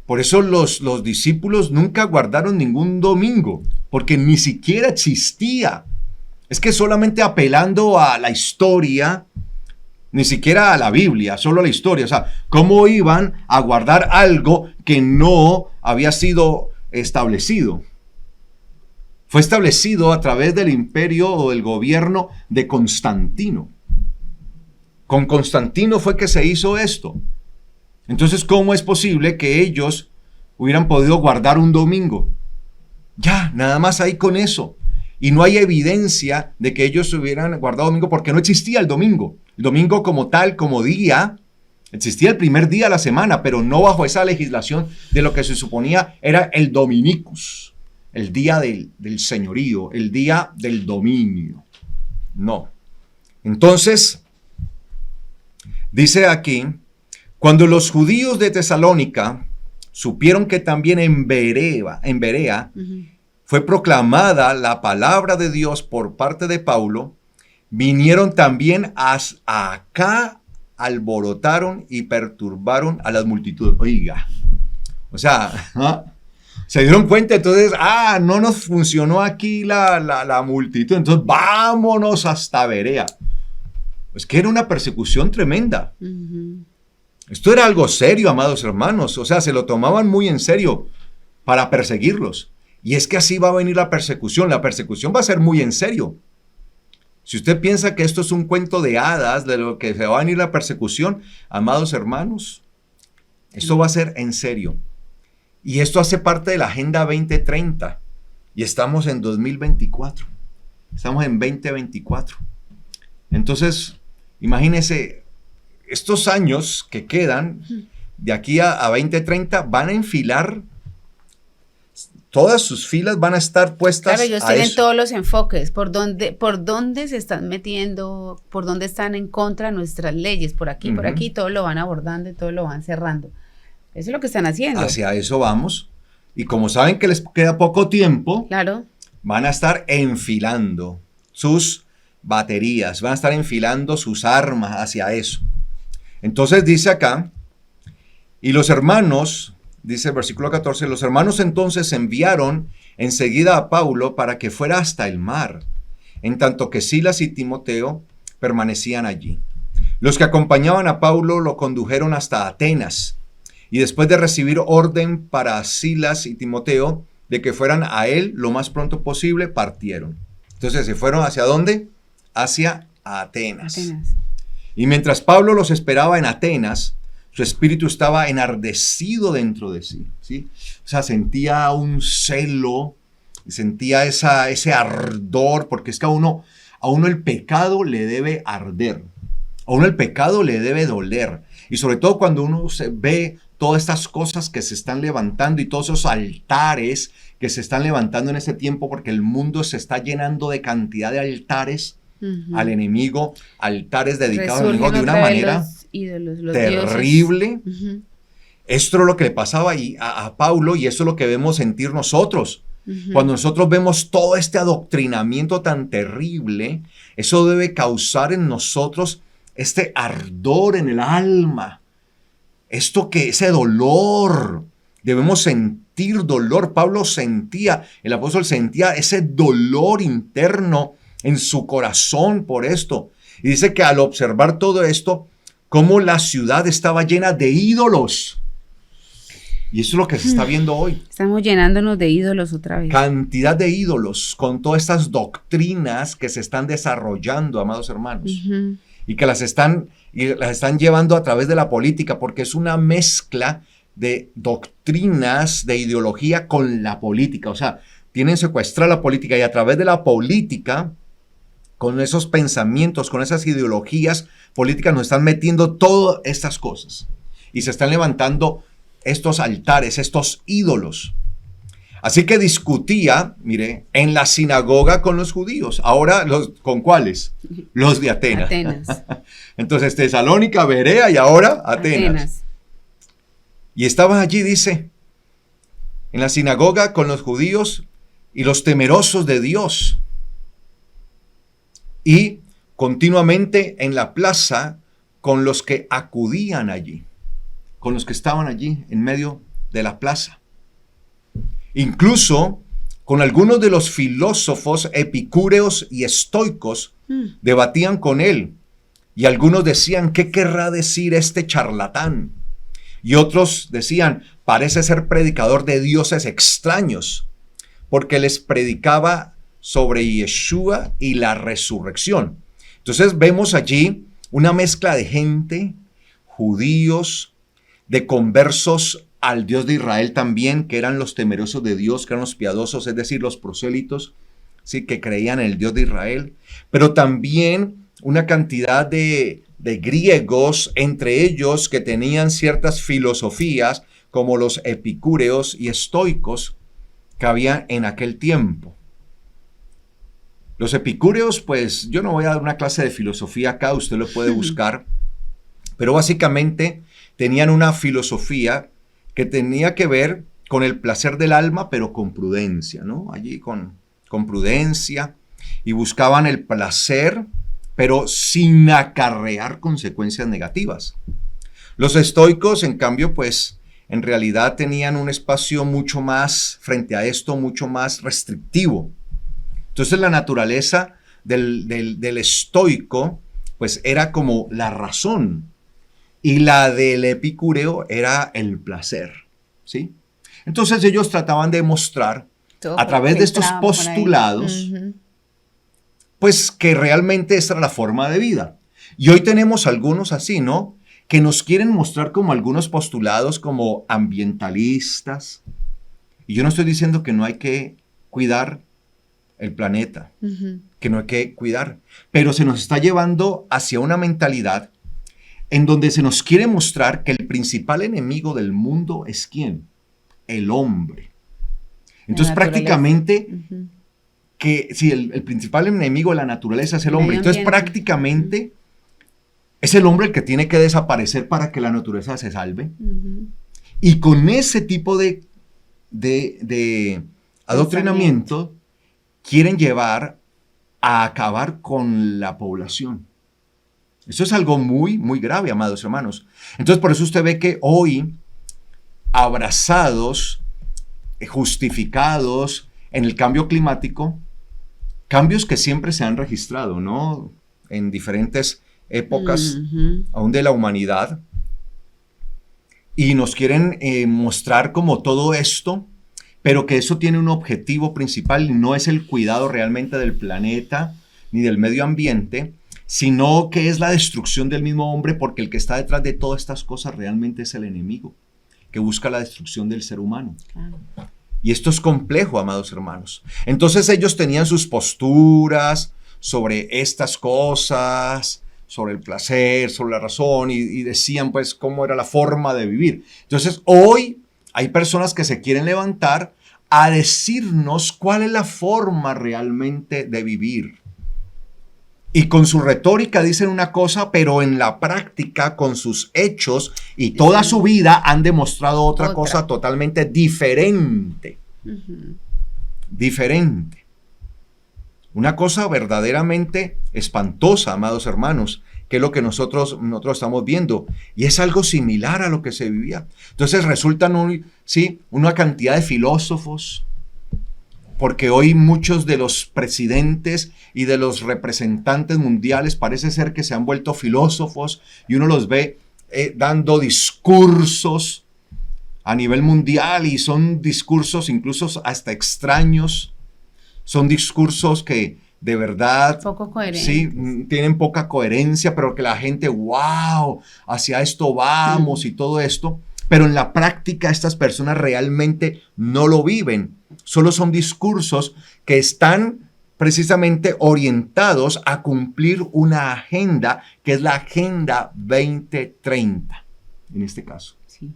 Por eso los discípulos nunca guardaron ningún domingo, porque ni siquiera existía. Es que solamente apelando a la historia, ni siquiera a la Biblia, solo a la historia. O sea, ¿cómo iban a guardar algo que no había sido establecido? Fue establecido a través del imperio o del gobierno de Constantino. Con Constantino fue que se hizo esto. Entonces, ¿cómo es posible que ellos hubieran podido guardar un domingo? Ya, nada más ahí con eso. Y no hay evidencia de que ellos hubieran guardado domingo porque no existía el domingo. El domingo como tal, como día, existía el primer día de la semana, pero no bajo esa legislación de lo que se suponía era el Dominicus, el día del señorío, el día del dominio. No. Entonces, dice aquí, cuando los judíos de Tesalónica supieron que también en Berea fue proclamada la palabra de Dios por parte de Paulo, vinieron también acá, alborotaron y perturbaron a las multitudes. Oiga, o sea, se dieron cuenta entonces, no nos funcionó aquí la multitud, entonces vámonos hasta Berea. Pues que era una persecución tremenda. Esto era algo serio, amados hermanos, o sea, se lo tomaban muy en serio para perseguirlos. Y es que así va a venir la persecución va a ser muy en serio. Si usted piensa que esto es un cuento de hadas, de lo que se va a venir la persecución, amados hermanos, esto va a ser en serio. Y esto hace parte de la Agenda 2030. Y estamos en 2024. Estamos en 2024. Entonces, imagínense, estos años que quedan de aquí a 2030 van a enfilar. Todas sus filas van a estar puestas. Claro, ellos tienen todos los enfoques, por dónde se están metiendo, por dónde están en contra de nuestras leyes, por aquí, todo lo van abordando y todo lo van cerrando. Eso es lo que están haciendo. Hacia eso vamos. Y como saben que les queda poco tiempo, claro, van a estar enfilando sus baterías, van a estar enfilando sus armas hacia eso. Entonces dice acá, y los hermanos... Dice el versículo 14, los hermanos entonces enviaron enseguida a Paulo para que fuera hasta el mar, en tanto que Silas y Timoteo permanecían allí. Los que acompañaban a Paulo lo condujeron hasta Atenas, y después de recibir orden para Silas y Timoteo de que fueran a él lo más pronto posible, partieron. Entonces se fueron ¿hacia dónde? Hacia Atenas. Y mientras Pablo los esperaba en Atenas, su espíritu estaba enardecido dentro de sí, ¿sí? O sea, sentía un celo, sentía ese ardor, porque es que a uno el pecado le debe arder, a uno el pecado le debe doler, y sobre todo cuando uno ve todas estas cosas que se están levantando y todos esos altares que se están levantando en este tiempo, porque el mundo se está llenando de cantidad de altares al enemigo, altares dedicados al enemigo de una Resurgen otra vez manera los ídolos, los terrible. dioses. Esto es lo que le pasaba ahí a Pablo y esto es lo que debemos sentir nosotros. Cuando nosotros vemos todo este adoctrinamiento tan terrible, eso debe causar en nosotros este ardor en el alma. Ese dolor, debemos sentir dolor. Pablo sentía, el apóstol sentía ese dolor interno en su corazón por esto. Y dice que al observar todo esto, cómo la ciudad estaba llena de ídolos. Y eso es lo que se está viendo hoy. Estamos llenándonos de ídolos otra vez. Cantidad de ídolos con todas estas doctrinas que se están desarrollando, amados hermanos. Y que las están llevando a través de la política, porque es una mezcla de doctrinas, de ideología con la política. O sea, tienen secuestrada la política y a través de la política, con esos pensamientos, con esas ideologías políticas, nos están metiendo todas estas cosas. Y se están levantando estos altares, estos ídolos. Así que discutía, mire, en la sinagoga con los judíos. Ahora, ¿con cuáles? Los de Atenas. Entonces, Tesalónica, Berea y ahora Atenas. Y estaban allí, dice, en la sinagoga con los judíos y los temerosos de Dios. Y continuamente en la plaza con los que acudían allí, con los que estaban allí en medio de la plaza. Incluso con algunos de los filósofos epicúreos y estoicos debatían con él. Y algunos decían, ¿qué querrá decir este charlatán? Y otros decían, parece ser predicador de dioses extraños, porque les predicaba sobre Yeshua y la resurrección. Entonces vemos allí una mezcla de gente, judíos, de conversos al Dios de Israel también, que eran los temerosos de Dios, que eran los piadosos, es decir, los prosélitos, ¿sí? Que creían en el Dios de Israel, pero también una cantidad de griegos, entre ellos que tenían ciertas filosofías, como los epicúreos y estoicos que había en aquel tiempo. Los epicúreos, pues yo no voy a dar una clase de filosofía acá, usted lo puede buscar, pero básicamente tenían una filosofía que tenía que ver con el placer del alma, pero con prudencia, ¿no? Allí con prudencia, y buscaban el placer, pero sin acarrear consecuencias negativas. Los estoicos, en cambio, pues en realidad tenían un espacio mucho más, frente a esto, mucho más restrictivo. Entonces la naturaleza del estoico, pues era como la razón, y la del epicúreo era el placer, ¿sí? Entonces ellos trataban de mostrar a través de estos postulados, pues que realmente esta era la forma de vida. Y hoy tenemos algunos así, ¿no? Que nos quieren mostrar como algunos postulados como ambientalistas. Y yo no estoy diciendo que no hay que cuidar el planeta, que no hay que cuidar, pero se nos está llevando hacia una mentalidad en donde se nos quiere mostrar que el principal enemigo del mundo es ¿quién? El hombre. Entonces prácticamente que si el principal enemigo de la naturaleza es el hombre, entonces prácticamente es el hombre el que tiene que desaparecer para que la naturaleza se salve. Y con ese tipo de adoctrinamiento quieren llevar a acabar con la población. Eso es algo muy, muy grave, amados hermanos. Entonces, por eso usted ve que hoy, abrazados, justificados en el cambio climático, cambios que siempre se han registrado, ¿no? En diferentes épocas, aún de la humanidad, y nos quieren mostrar como todo esto, pero que eso tiene un objetivo principal y no es el cuidado realmente del planeta ni del medio ambiente, sino que es la destrucción del mismo hombre, porque el que está detrás de todas estas cosas realmente es el enemigo, que busca la destrucción del ser humano. Claro. Y esto es complejo, amados hermanos. Entonces ellos tenían sus posturas sobre estas cosas, sobre el placer, sobre la razón, y decían pues cómo era la forma de vivir. Entonces hoy hay personas que se quieren levantar a decirnos cuál es la forma realmente de vivir. Y con su retórica dicen una cosa, pero en la práctica, con sus hechos y toda su vida han demostrado otra cosa totalmente diferente. Diferente. Una cosa verdaderamente espantosa, amados hermanos, que es lo que nosotros estamos viendo. Y es algo similar a lo que se vivía. Entonces resultan una cantidad de filósofos, porque hoy muchos de los presidentes y de los representantes mundiales parece ser que se han vuelto filósofos y uno los ve dando discursos a nivel mundial y son discursos incluso hasta extraños, son discursos que de verdad poco coherentes. Sí, tienen poca coherencia, pero que la gente, wow, hacia esto vamos y todo esto. Pero en la práctica estas personas realmente no lo viven. Solo son discursos que están precisamente orientados a cumplir una agenda que es la Agenda 2030, en este caso. Sí.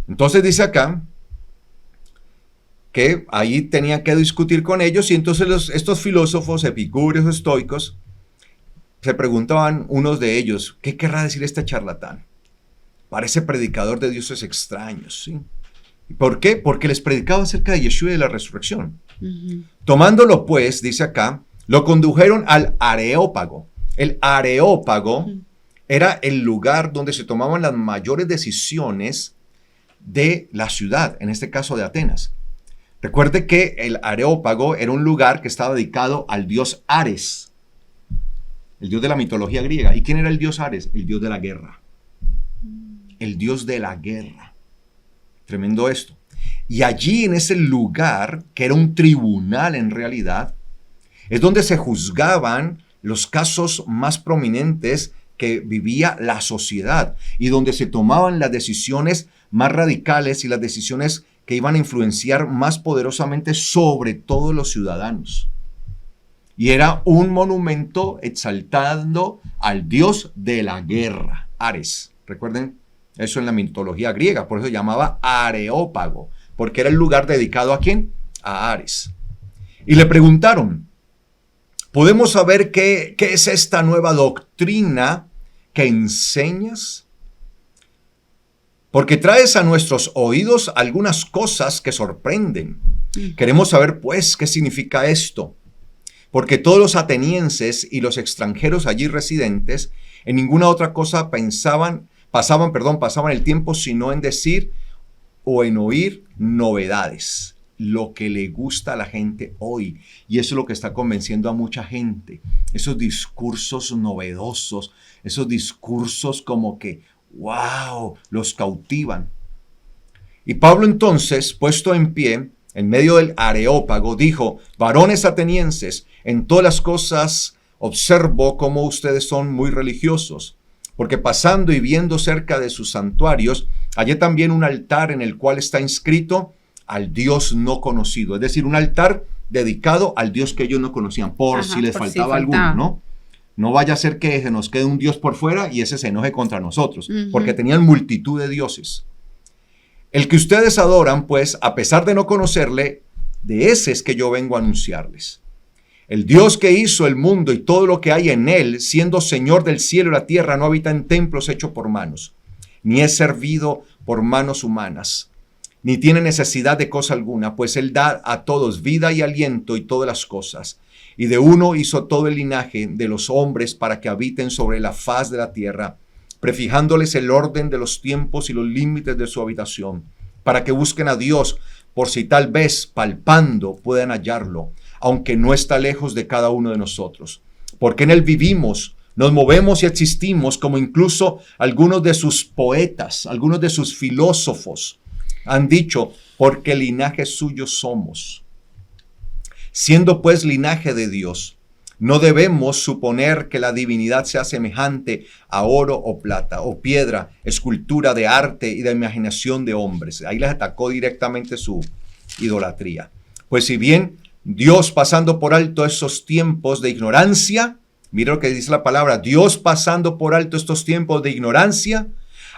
Entonces dice acá que ahí tenían que discutir con ellos y entonces estos filósofos epicúreos, estoicos, se preguntaban unos de ellos, ¿qué querrá decir este charlatán? Parece predicador de dioses extraños, ¿sí? ¿Por qué? Porque les predicaba acerca de Yeshua y de la resurrección. Tomándolo pues, dice acá, lo condujeron al Areópago. El Areópago era el lugar donde se tomaban las mayores decisiones de la ciudad, en este caso de Atenas. Recuerde que el Areópago era un lugar que estaba dedicado al dios Ares, el dios de la mitología griega. ¿Y quién era el dios Ares? El dios de la guerra. El dios de la guerra. Tremendo esto. Y allí en ese lugar, que era un tribunal en realidad, es donde se juzgaban los casos más prominentes que vivía la sociedad y donde se tomaban las decisiones más radicales y las decisiones que iban a influenciar más poderosamente sobre todos los ciudadanos. Y era un monumento exaltando al dios de la guerra, Ares. Recuerden eso en la mitología griega, por eso se llamaba Areópago, porque era el lugar dedicado ¿a quién? A Ares. Y le preguntaron, ¿podemos saber qué es esta nueva doctrina que enseñas? Porque traes a nuestros oídos algunas cosas que sorprenden. Queremos saber, pues, qué significa esto. Porque todos los atenienses y los extranjeros allí residentes en ninguna otra cosa pasaban el tiempo sino en decir o en oír novedades, lo que le gusta a la gente hoy. Y eso es lo que está convenciendo a mucha gente. Esos discursos novedosos, esos discursos como que, wow, los cautivan. Y Pablo entonces, puesto en pie, en medio del Areópago, dijo, varones atenienses, en todas las cosas observo cómo ustedes son muy religiosos, porque pasando y viendo cerca de sus santuarios, hallé también un altar en el cual está inscrito al Dios no conocido, es decir, un altar dedicado al Dios que ellos no conocían, por si les faltaba alguno, ¿no? No vaya a ser que se nos quede un Dios por fuera y ese se enoje contra nosotros, porque tenían multitud de dioses. El que ustedes adoran, pues, a pesar de no conocerle, de ese es que yo vengo a anunciarles. El Dios que hizo el mundo y todo lo que hay en él, siendo Señor del cielo y la tierra, no habita en templos hechos por manos, ni es servido por manos humanas, ni tiene necesidad de cosa alguna, pues él da a todos vida y aliento y todas las cosas. Y de uno hizo todo el linaje de los hombres para que habiten sobre la faz de la tierra, prefijándoles el orden de los tiempos y los límites de su habitación, para que busquen a Dios, por si tal vez palpando puedan hallarlo, aunque no está lejos de cada uno de nosotros. Porque en él vivimos, nos movemos y existimos, como incluso algunos de sus poetas, algunos de sus filósofos han dicho, porque linaje suyo somos. Siendo pues linaje de Dios, no debemos suponer que la divinidad sea semejante a oro o plata o piedra, escultura de arte y de imaginación de hombres. Ahí les atacó directamente su idolatría. Pues si bien Dios pasando por alto esos tiempos de ignorancia, mira lo que dice la palabra, Dios pasando por alto estos tiempos de ignorancia,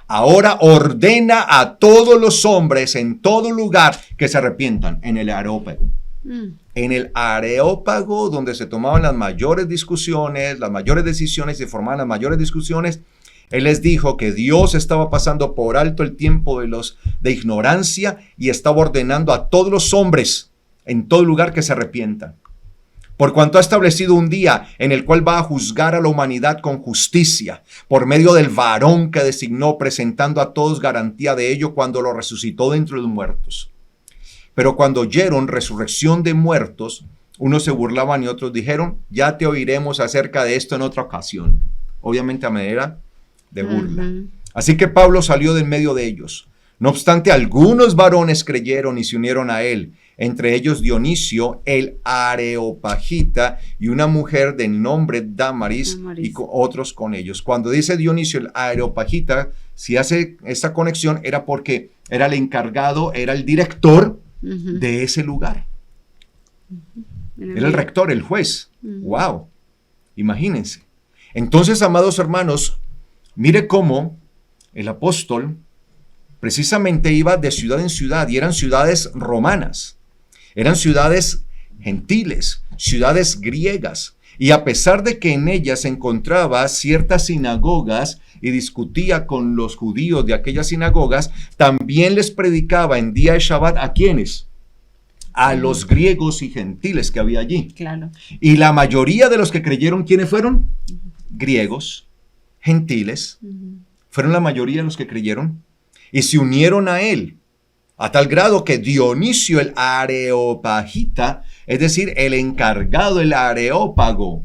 ahora ordena a todos los hombres en todo lugar que se arrepientan en el Areópago. En el Areópago, donde se tomaban las mayores discusiones, las mayores decisiones, se formaban las mayores discusiones, él les dijo que Dios estaba pasando por alto el tiempo de ignorancia y estaba ordenando a todos los hombres en todo lugar que se arrepientan. Por cuanto ha establecido un día en el cual va a juzgar a la humanidad con justicia, por medio del varón que designó, presentando a todos garantía de ello cuando lo resucitó de entre los muertos. Pero cuando oyeron resurrección de muertos, unos se burlaban y otros dijeron, ya te oiremos acerca de esto en otra ocasión. Obviamente a manera de burla. Así que Pablo salió de en medio de ellos. No obstante, algunos varones creyeron y se unieron a él, entre ellos Dionisio, el Areopagita, y una mujer de nombre Dámaris, y otros con ellos. Cuando dice Dionisio, el Areopagita, si hace esta conexión, era porque era el encargado, era el director de ese lugar. Era el rector, el juez. ¡Wow! Imagínense. Entonces, amados hermanos, mire cómo el apóstol precisamente iba de ciudad en ciudad, y eran ciudades romanas, eran ciudades gentiles, ciudades griegas, y a pesar de que en ellas se encontraba ciertas sinagogas y discutía con los judíos de aquellas sinagogas, también les predicaba en día de Shabbat, ¿a quiénes? A los griegos y gentiles que había allí. Claro. Y la mayoría de los que creyeron, ¿quiénes fueron? Griegos, gentiles, fueron la mayoría de los que creyeron y se unieron a él, a tal grado que Dionisio, el Areopagita, es decir, el encargado, el Areópago,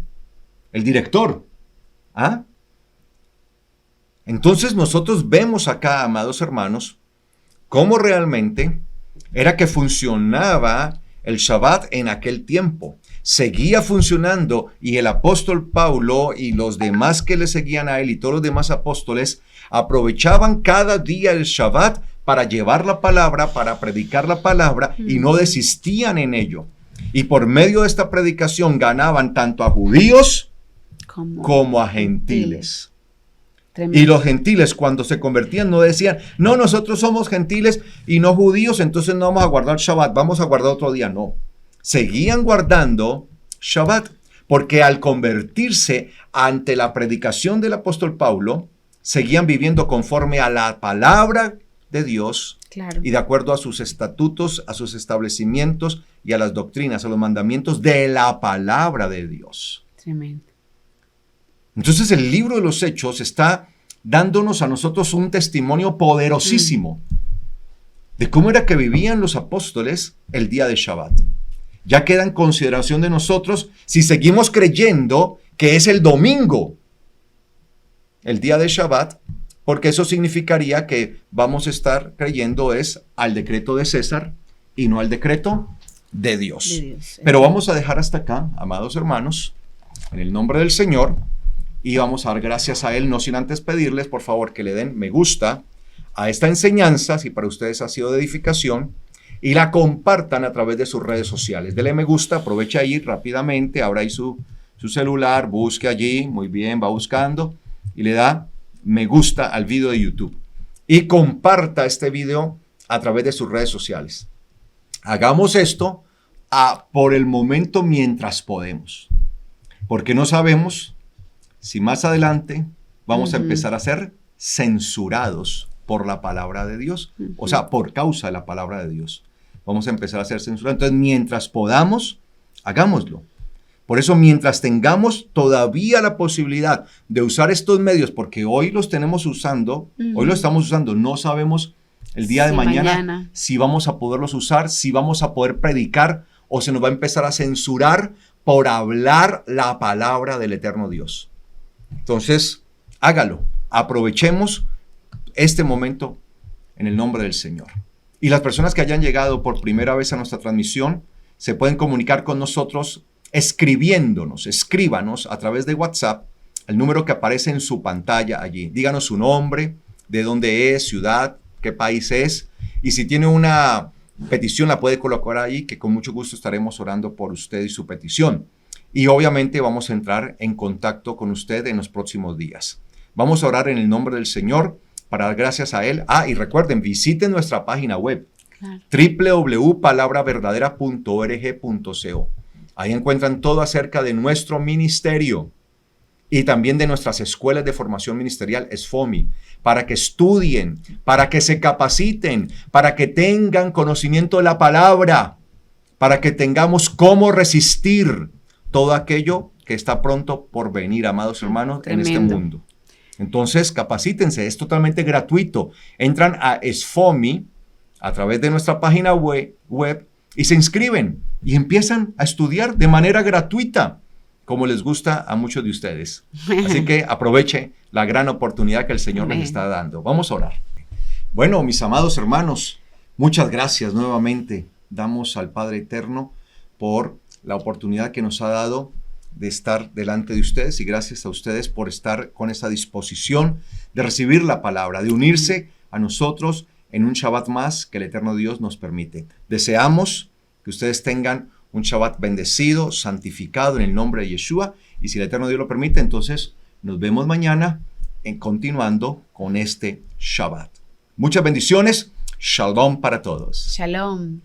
el director. ¿Ah? Entonces nosotros vemos acá, amados hermanos, cómo realmente era que funcionaba el Shabbat en aquel tiempo. Seguía funcionando y el apóstol Pablo y los demás que le seguían a él y todos los demás apóstoles aprovechaban cada día el Shabbat para llevar la palabra, para predicar la palabra y no desistían en ello. Y por medio de esta predicación ganaban tanto a judíos como a gentiles. Tremendo. Y los gentiles cuando se convertían no decían, no, nosotros somos gentiles y no judíos, entonces no vamos a guardar Shabbat, vamos a guardar otro día. No, seguían guardando Shabbat porque al convertirse ante la predicación del apóstol Pablo, seguían viviendo conforme a la palabra de Dios, claro, y de acuerdo a sus estatutos, a sus establecimientos y a las doctrinas, a los mandamientos de la palabra de Dios. Tremendo. Entonces el libro de los Hechos está dándonos a nosotros un testimonio poderosísimo de cómo era que vivían los apóstoles el día de Shabbat. Ya queda en consideración de nosotros si seguimos creyendo que es el domingo, el día de Shabbat, porque eso significaría que vamos a estar creyendo es al decreto de César y no al decreto de Dios. Pero vamos a dejar hasta acá, amados hermanos, en el nombre del Señor, y vamos a dar gracias a Él, no sin antes pedirles, por favor, que le den me gusta a esta enseñanza, si para ustedes ha sido de edificación, y la compartan a través de sus redes sociales. Dele me gusta, aproveche ahí rápidamente, abra ahí su celular, busque allí, muy bien, va buscando, y le da me gusta al video de YouTube. Y comparta este video a través de sus redes sociales. Hagamos esto por el momento mientras podemos, porque no sabemos si más adelante vamos a empezar a ser censurados por la palabra de Dios, o sea, por causa de la palabra de Dios. Vamos a empezar a ser censurados. Entonces, mientras podamos, hagámoslo. Por eso, mientras tengamos todavía la posibilidad de usar estos medios, porque hoy los tenemos usando, hoy los estamos usando, no sabemos el día de mañana si vamos a poderlos usar, si vamos a poder predicar o se nos va a empezar a censurar por hablar la palabra del eterno Dios. Entonces, hágalo. Aprovechemos este momento en el nombre del Señor. Y las personas que hayan llegado por primera vez a nuestra transmisión se pueden comunicar con nosotros escribiéndonos, escríbanos a través de WhatsApp, el número que aparece en su pantalla allí. Díganos su nombre, de dónde es, ciudad, qué país es, y si tiene una petición la puede colocar ahí, que con mucho gusto estaremos orando por usted y su petición. Y obviamente vamos a entrar en contacto con usted en los próximos días. Vamos a orar en el nombre del Señor para dar gracias a Él. Y recuerden, visiten nuestra página web, Claro. www.palabraverdadera.org.co. Ahí encuentran todo acerca de nuestro ministerio y también de nuestras escuelas de formación ministerial, SFOMI, para que estudien, para que se capaciten, para que tengan conocimiento de la palabra, para que tengamos cómo resistir todo aquello que está pronto por venir, amados hermanos, Tremendo. en este mundo. Entonces, capacítense, es totalmente gratuito. Entran a SFOMI a través de nuestra página web y se inscriben y empiezan a estudiar de manera gratuita, como les gusta a muchos de ustedes. Así que aproveche la gran oportunidad que el Señor les está dando. Vamos a orar. Bueno, mis amados hermanos, muchas gracias nuevamente. Damos al Padre Eterno por la oportunidad que nos ha dado de estar delante de ustedes y gracias a ustedes por estar con esa disposición de recibir la palabra, de unirse a nosotros en un Shabbat más que el Eterno Dios nos permite. Deseamos que ustedes tengan un Shabbat bendecido, santificado en el nombre de Yeshua, y si el Eterno Dios lo permite, entonces nos vemos mañana continuando con este Shabbat. Muchas bendiciones. Shalom para todos. Shalom.